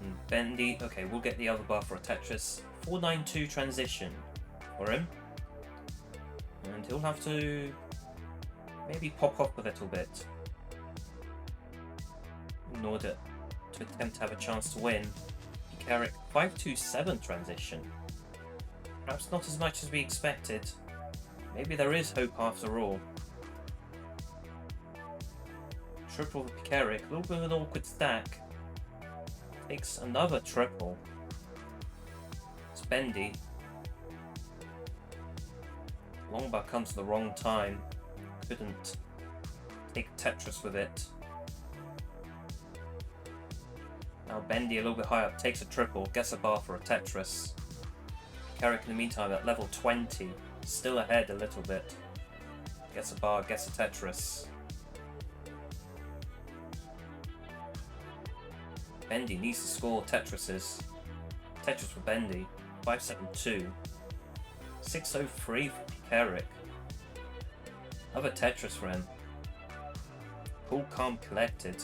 And Bendy, okay, we'll get the other bar for a Tetris. 492 transition for him. And he'll have to maybe pop up a little bit in order to attempt to have a chance to win. Carrick 527 transition. Perhaps not as much as we expected. Maybe there is hope after all. Triple for Carrick, a little bit of an awkward stack. Takes another triple. It's Bendy. Longbar comes at the wrong time. Couldn't take a Tetris with it. Now Bendy a little bit higher up, takes a triple, gets a bar for a Tetris. Carrick in the meantime at level 20, still ahead a little bit. Gets a bar, gets a Tetris. Bendy needs to score Tetrises. Tetris for Bendy, 572. 603 for Pkric. Another Tetris for him. Cool, calm, collected.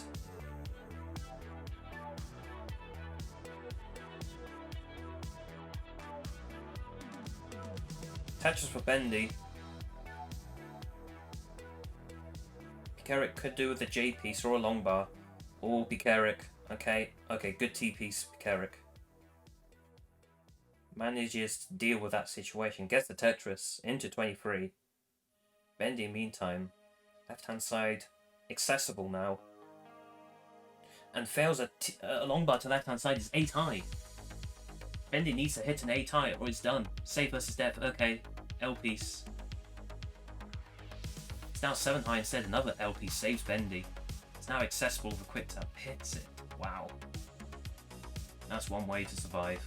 Tetris for Bendy. Pkric could do with a J piece or a long bar. Oh, Pkric. Okay, good T piece, Pkric. Manages to deal with that situation. Gets the Tetris into 23. Bendy, meantime, left hand side accessible now. And fails a long bar to left hand side is 8 high. Bendy needs to hit an 8 high or it's done. Save versus death. Okay, L piece. It's now 7 high instead. Another L piece saves Bendy. It's now accessible with a quick tap. Hits it. Wow. That's one way to survive.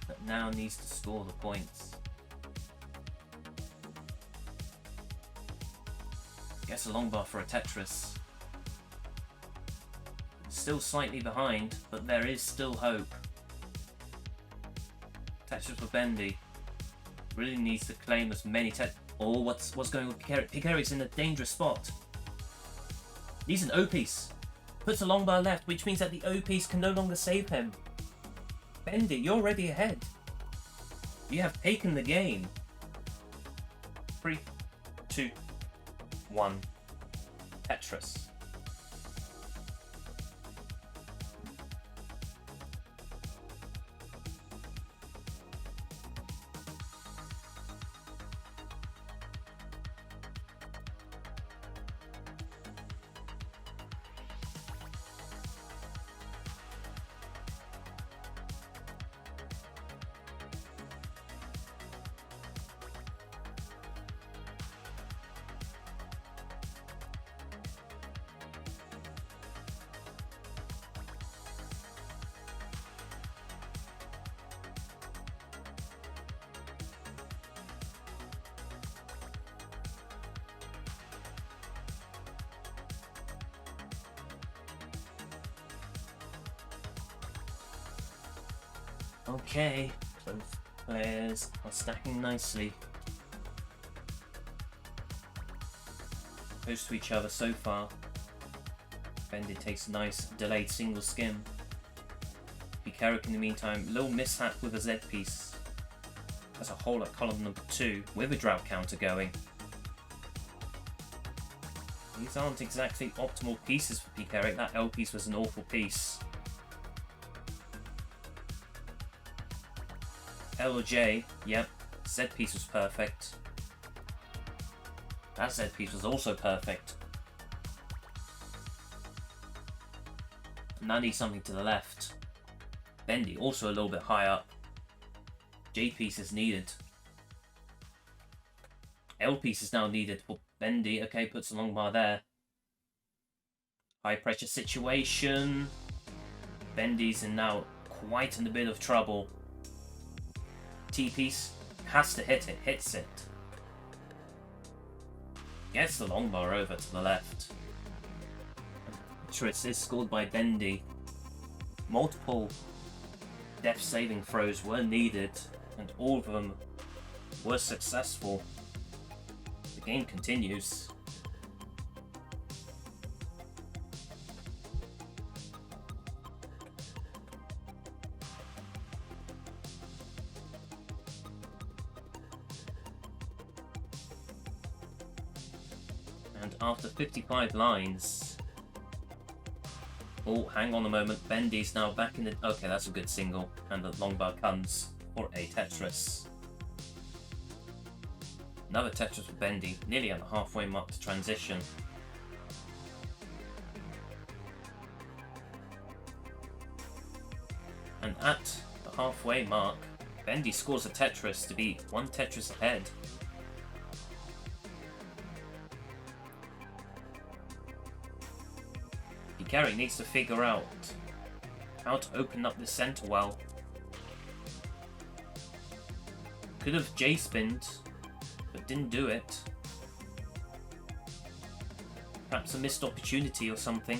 But now needs to score the points. Gets a long bar for a Tetris. Still slightly behind, but there is still hope. Tetris for Bendy. Really needs to claim as many Oh, what's going on with Pkric? Pkric's in a dangerous spot. Needs an O piece. Puts a long bar left, which means that the O piece can no longer save him. Bendy, you're already ahead. You have taken the game. 3, 2, 1. Tetris. Okay, both players are stacking nicely. Close to each other so far. Bendy takes a nice delayed single skim. Pkric in the meantime, little mishap with a Z piece. As a hole at column number 2 with a drought counter going. These aren't exactly optimal pieces for Pkric. That L piece was an awful piece. L or J, yep, Z piece was perfect. That Z piece was also perfect. Now needs something to the left. Bendy also a little bit high up. J piece is needed. L piece is now needed for Bendy. Okay, puts a long bar there. High pressure situation. Bendy's in now quite in a bit of trouble. T piece has to hit it, hits it. Gets the long bar over to the left. Tetris is scored by Bendy. Multiple death saving throws were needed, and all of them were successful. The game continues. And after 55 lines... Oh, hang on a moment. Bendy's now back in the... Okay, that's a good single. And the long bar comes for a Tetris. Another Tetris for Bendy. Nearly at the halfway mark to transition. And at the halfway mark, Bendy scores a Tetris to be one Tetris ahead. Carrick needs to figure out how to open up the center well. Could have J-spinned, but didn't do it. Perhaps a missed opportunity or something.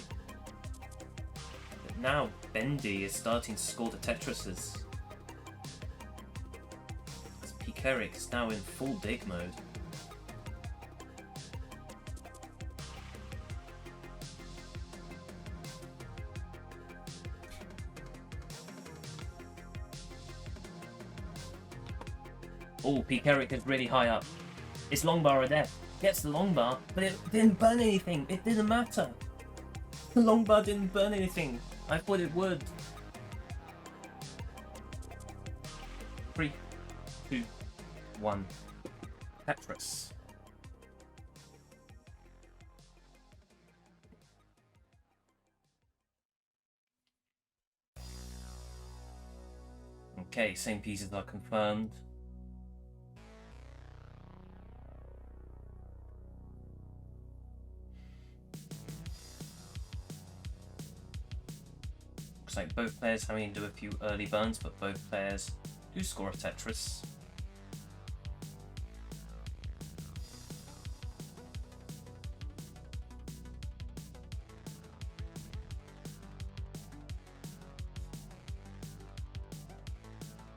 But now Bendy is starting to score the Tetrises. As Pkric is now in full dig mode. Oh, Pkric is really high up. It's long bar of death. Gets the long bar, but it didn't burn anything. It didn't matter. The long bar didn't burn anything. I thought it would. 3, 2, 1. Tetris. Okay, same pieces are confirmed. Looks like both players having to do a few early burns, but both players do score a Tetris.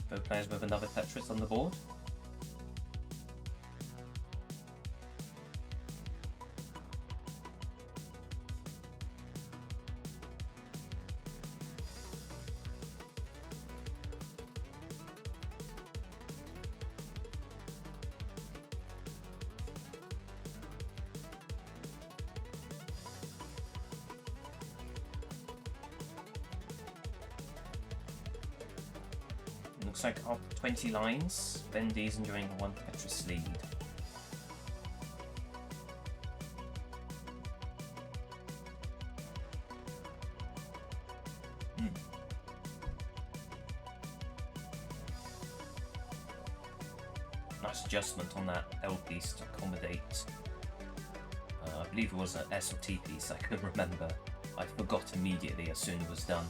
Both players with another Tetris on the board. Looks like after 20 lines, Bendy's enjoying a 1 Tetris lead. Nice adjustment on that L piece to accommodate. I believe it was an S or T piece, I couldn't remember. I forgot immediately as soon as it was done.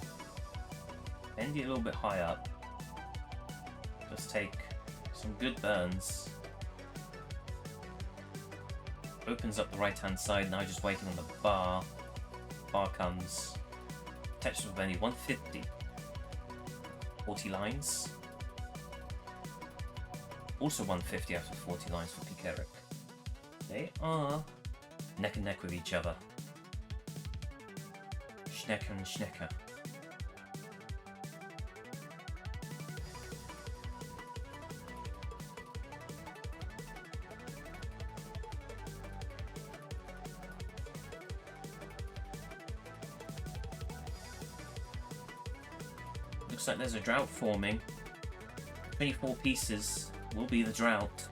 Bendy a little bit high up. Just take some good burns. Opens up the right hand side, now just waiting on the bar. Bar comes. Tetris with only 150. 40 lines. Also 150 out of 40 lines for Pkric. They are neck and neck with each other. Schnecker and Schnecker. Looks like there's a drought forming. 24 pieces will be the drought.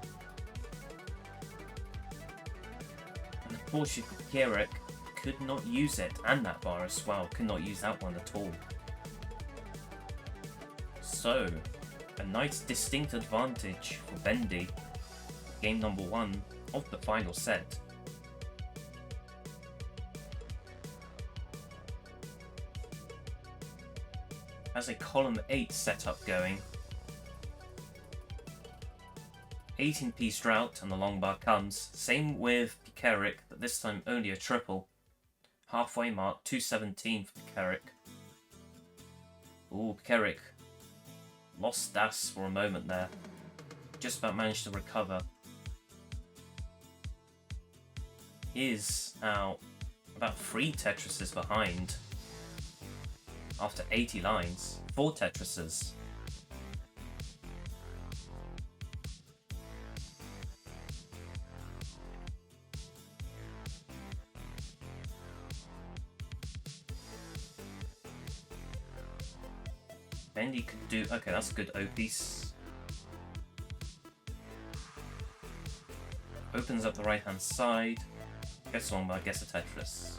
And unfortunately, Carrick could not use it, and that bar as well. Could not use that one at all. So, a nice distinct advantage for Bendy. Game number 1 of the final set. Has a column 8 setup going. 18-piece drought and the long bar comes. Same with Pkric, but this time only a triple. Halfway mark, 217 for Pkric. Ooh, Pkric lost Das for a moment there. Just about managed to recover. He is now about 3 Tetrises behind. After 80 lines, 4 Tetrises. Bendy could do... Okay, that's a good O-piece. Opens up the right-hand side. Gets on, but I guess a Tetris.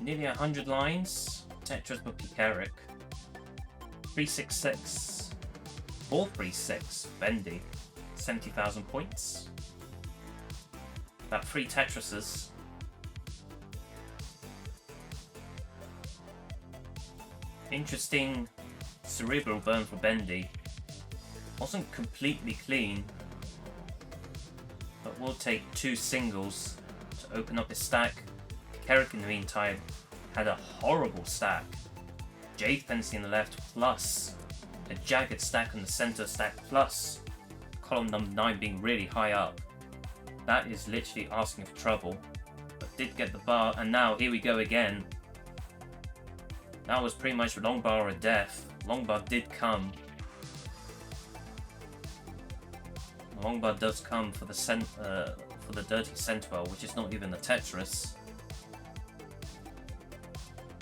Nearly 100 lines. Tetris by Pkric. 366. 436. Bendy. 70,000 points. About 3 Tetrises. Interesting cerebral burn for Bendy. Wasn't completely clean, but will take 2 singles to open up his stack. Carrick in the meantime had a horrible stack. Jade Fantasy on the left, plus a jagged stack on the center stack, plus column number 9 being really high up. That is literally asking for trouble, but did get the bar, and now here we go again. That was pretty much long bar of death. Long bar did come. The long bar does come for the dirty Central, which is not even a Tetris.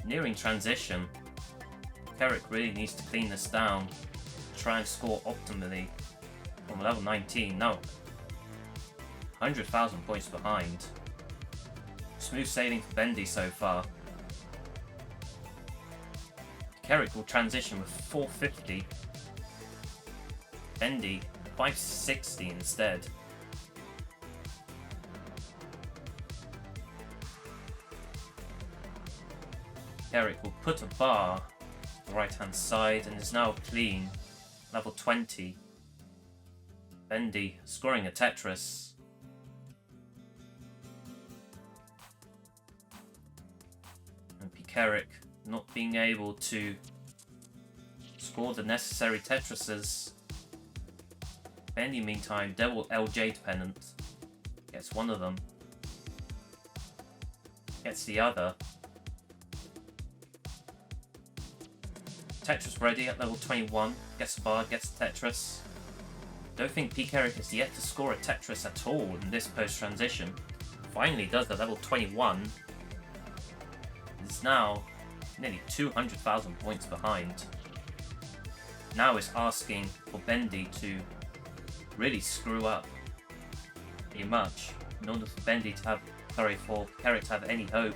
Nearing transition. Carrick really needs to clean this down, try and score optimally from level 19. Now, 100,000 points behind. Smooth sailing for Bendy so far. Carrick will transition with 450. Bendy 560 instead. Carrick will put a bar on the right hand side and is now clean. Level 20. Bendy scoring a Tetris. And Pkric not being able to score the necessary Tetrises. Bendy meantime, double LJ dependent. Gets one of them. Gets the other. Tetris ready at level 21. Gets a bar, gets a Tetris. Don't think Pkric has yet to score a Tetris at all in this post-transition. Finally does at level 21. Is now nearly 200,000 points behind. Now it's asking for Bendy to really screw up pretty much in order for Bendy to have, for Carrick to have any hope.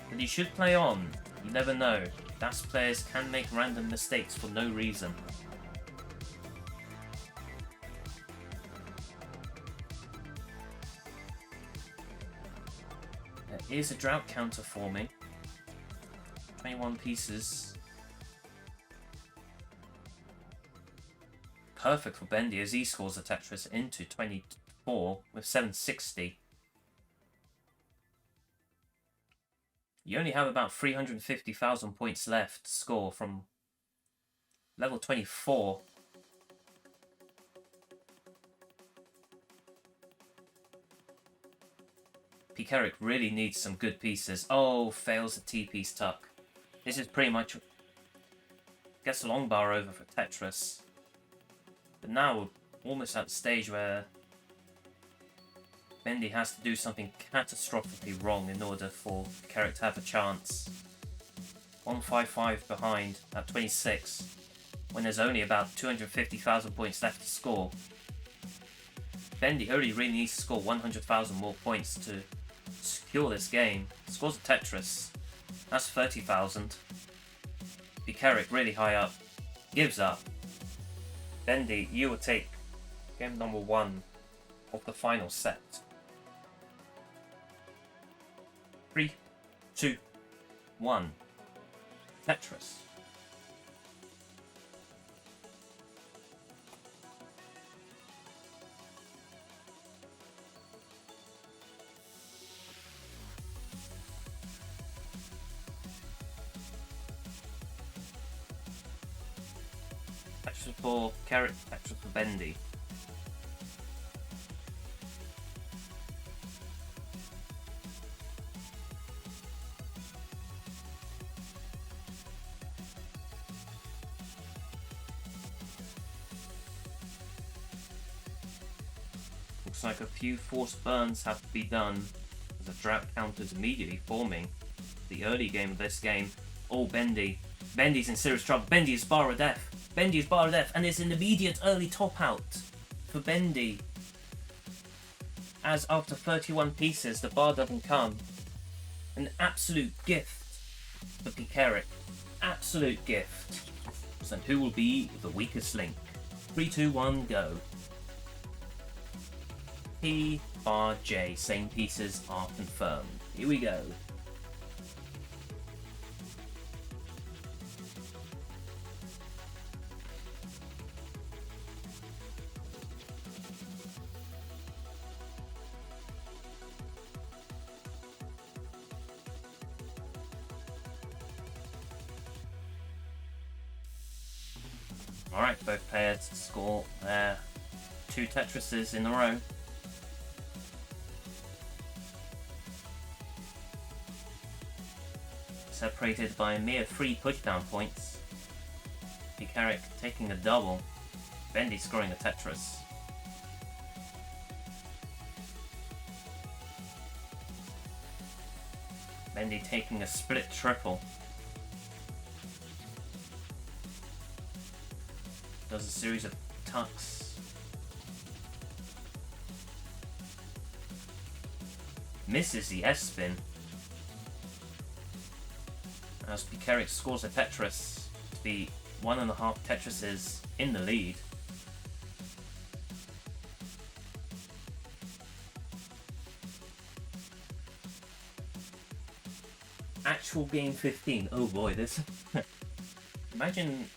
But he should play on. You never know. DAS players can make random mistakes for no reason. There is a drought counter forming. 21 pieces. Perfect for Bendy as he scores a Tetris into 24 with 760. You only have about 350,000 points left to score from level 24. Pkric really needs some good pieces. Oh, fails the T-piece tuck. This is pretty much gets a long bar over for Tetris. But now we're almost at the stage where Bendy has to do something catastrophically wrong in order for Carrick to have a chance. 155 behind at 26, when there's only about 250,000 points left to score. Bendy only really needs to score 100,000 more points to secure this game. Scores a Tetris. That's 30,000. Pkric really high up. Gives up. Bendy, you will take game number 1 of the final set. 3, 2, 1. Tetris. Tetris for Carrick, Tetris for Bendy. Looks like a few forced burns have to be done as the drought counter is immediately forming. The early game of this game. Oh, Bendy. Bendy's in serious trouble. Bendy is bar of death. Bendy is bar of death, and it's an immediate early top out for Bendy. As after 31 pieces, the bar doesn't come. An absolute gift for Pkric. Absolute gift. And who will be the weakest link? 3, 2, 1, go. P, R, J. Same pieces are confirmed. Here we go. Alright, both players score their 2 Tetrises in a row. Separated by a mere 3 pushdown points. Pkric taking a double. Bendy scoring a Tetris. Bendy taking a split triple. Does a series of tucks. Misses the S-spin. As Pkric scores a Tetris to be 1.5 Tetrises in the lead. Actual game 15. Oh boy, this... Imagine...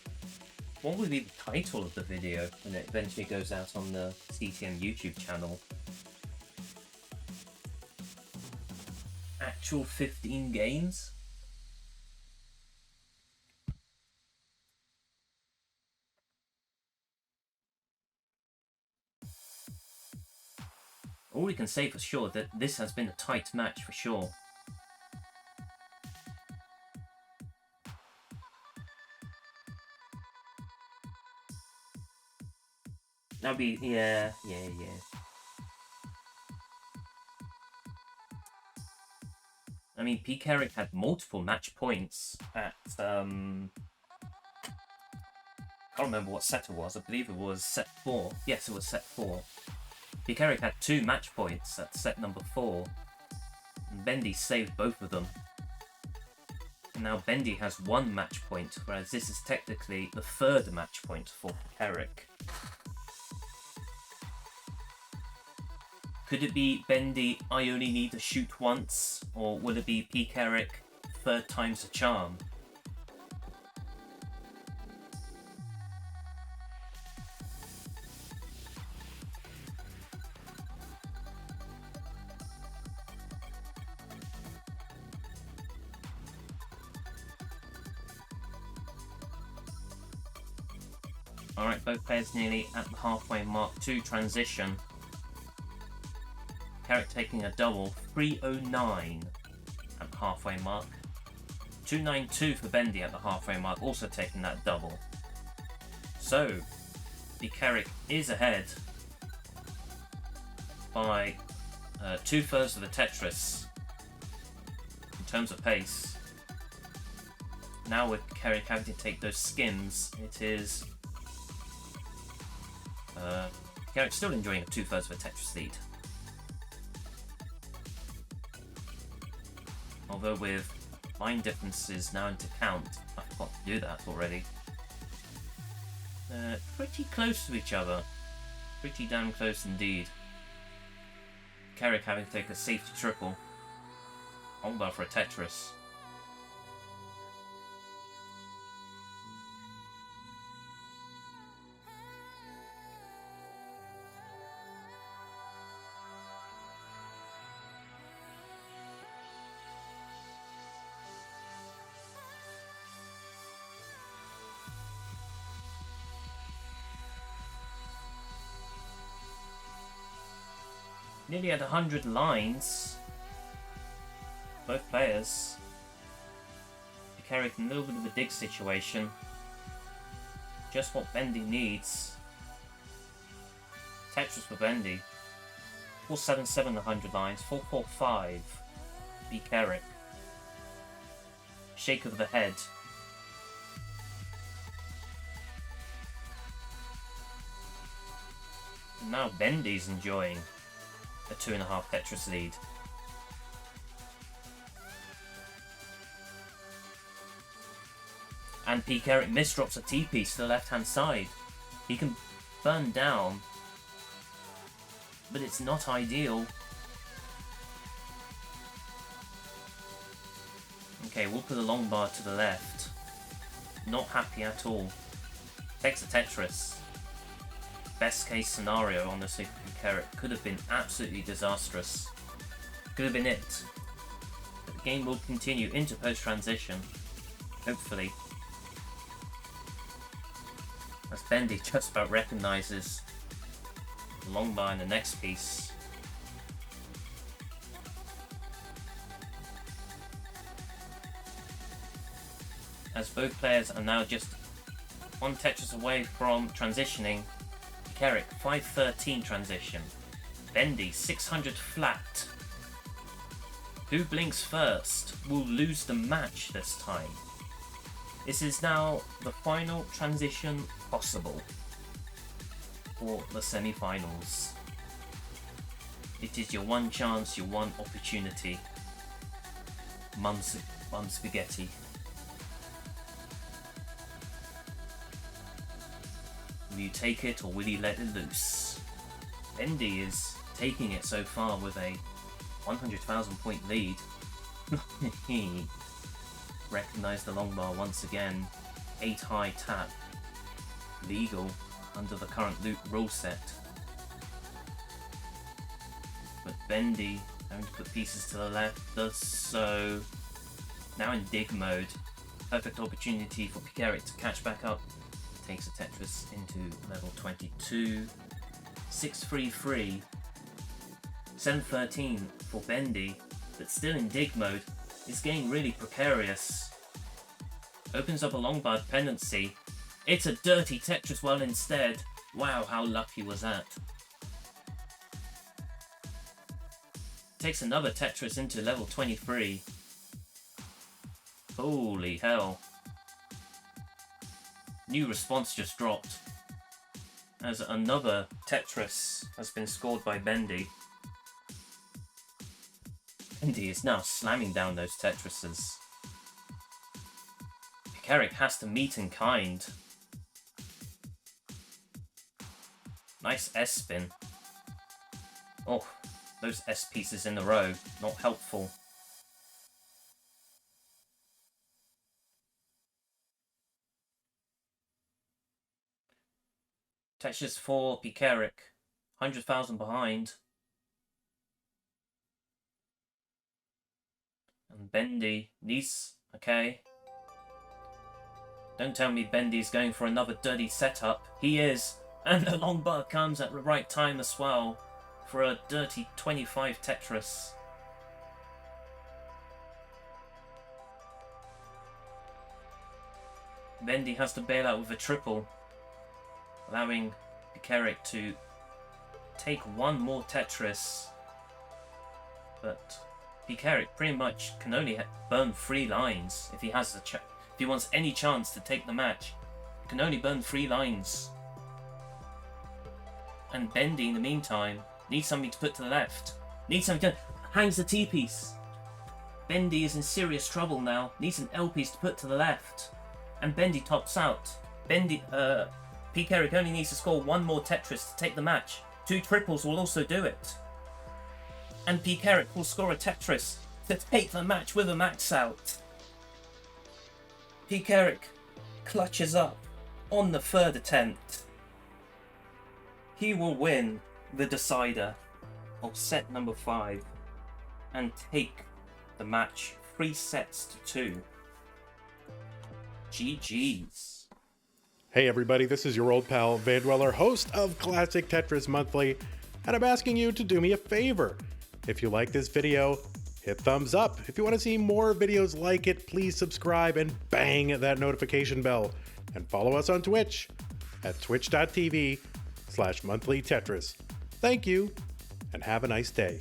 What would be the title of the video when it eventually goes out on the CTM YouTube channel? Actual 15 games? All we can say for sure that this has been a tight match for sure. That'd be, yeah. I mean, Pkric had multiple match points at, can't remember what set it was. I believe it was set 4. Yes, it was set 4. Pkric had 2 match points at set number 4. And Bendy saved both of them. And now Bendy has 1 match point, whereas this is technically the 3rd match point for Pkric. Could it be Bendy, I only need to shoot once? Or will it be Pkric, 3rd time's a charm? Alright, both players nearly at the halfway mark to transition. Carrick taking a double, 309 at the halfway mark. 292 for Bendy at the halfway mark, also taking that double. So, Pkric is ahead by 2/3 of the Tetris in terms of pace. Now with Carrick having to take those skims, it is Carrick still enjoying a 2/3 of a Tetris lead. Although with line differences now into count, I forgot to do that already. Pretty close to each other. Pretty damn close indeed. Carrick having to take a safety triple. Hold on for a Tetris. Nearly at 100 lines. Both players. Carrick in a little bit of a dig situation. Just what Bendy needs. Tetris for Bendy. 477 100 lines. 445. Carrick. Shake of the head. And now Bendy's enjoying a 2.5 Tetris lead. And Pkric misdrops a T-piece to the left-hand side. He can burn down, but it's not ideal. Okay, we'll put a long bar to the left. Not happy at all. Takes a Tetris. Best case scenario on the Pkric. Could have been absolutely disastrous. Could have been it. But the game will continue into post-transition. Hopefully. As Bendy just about recognises the long bar in the next piece. As both players are now just one Tetris away from transitioning. Carrick 513 transition. Bendy 600 flat. Who blinks first will lose the match this time. This is now the final transition possible for the semi-finals. It is your one chance, your one opportunity. Mum spaghetti. Will you take it or will you let it loose? Bendy is taking it so far with a 100,000 point lead. Recognise the long bar once again. 8 high tap. Legal under the current rule set. But Bendy having to put pieces to the left does so. Now in dig mode. Perfect opportunity for Pkric to catch back up. Takes a Tetris into level 22. 633. 713 for Bendy, but still in dig mode. It's getting really precarious. Opens up a long bar dependency. It's a dirty Tetris well instead. Wow, how lucky was that? Takes another Tetris into level 23. Holy hell. New response just dropped. As another Tetris has been scored by Bendy. Bendy is now slamming down those Tetrises. Carrick has to meet in kind. Nice S-spin. Oh, those S pieces in a row, not helpful. Tetris for Pkric, 100,000 behind. And Bendy needs, okay. Don't tell me Bendy's going for another dirty setup. He is. And the long bar comes at the right time as well for a dirty 25 Tetris. Bendy has to bail out with a triple, allowing Pkric to take one more Tetris. But Pkric pretty much can only burn 3 lines if he has the if he wants any chance to take the match. He can only burn 3 lines. And Bendy, in the meantime, needs something to put to the left. Needs something to... hangs the T-piece. Bendy is in serious trouble now. Needs an L-piece to put to the left. And Bendy tops out. Pkric only needs to score 1 more Tetris to take the match. 2 triples will also do it. And Pkric will score a Tetris to take the match with a max out. Pkric clutches up on the 3rd attempt. He will win the decider of set number 5 and take the match 3 sets to 2. GG's. Hey everybody, this is your old pal Vandweller, host of Classic Tetris Monthly, and I'm asking you to do me a favor. If you like this video, hit thumbs up. If you want to see more videos like it, please subscribe and bang that notification bell. And follow us on Twitch at twitch.tv/monthlytetris. Thank you, and have a nice day.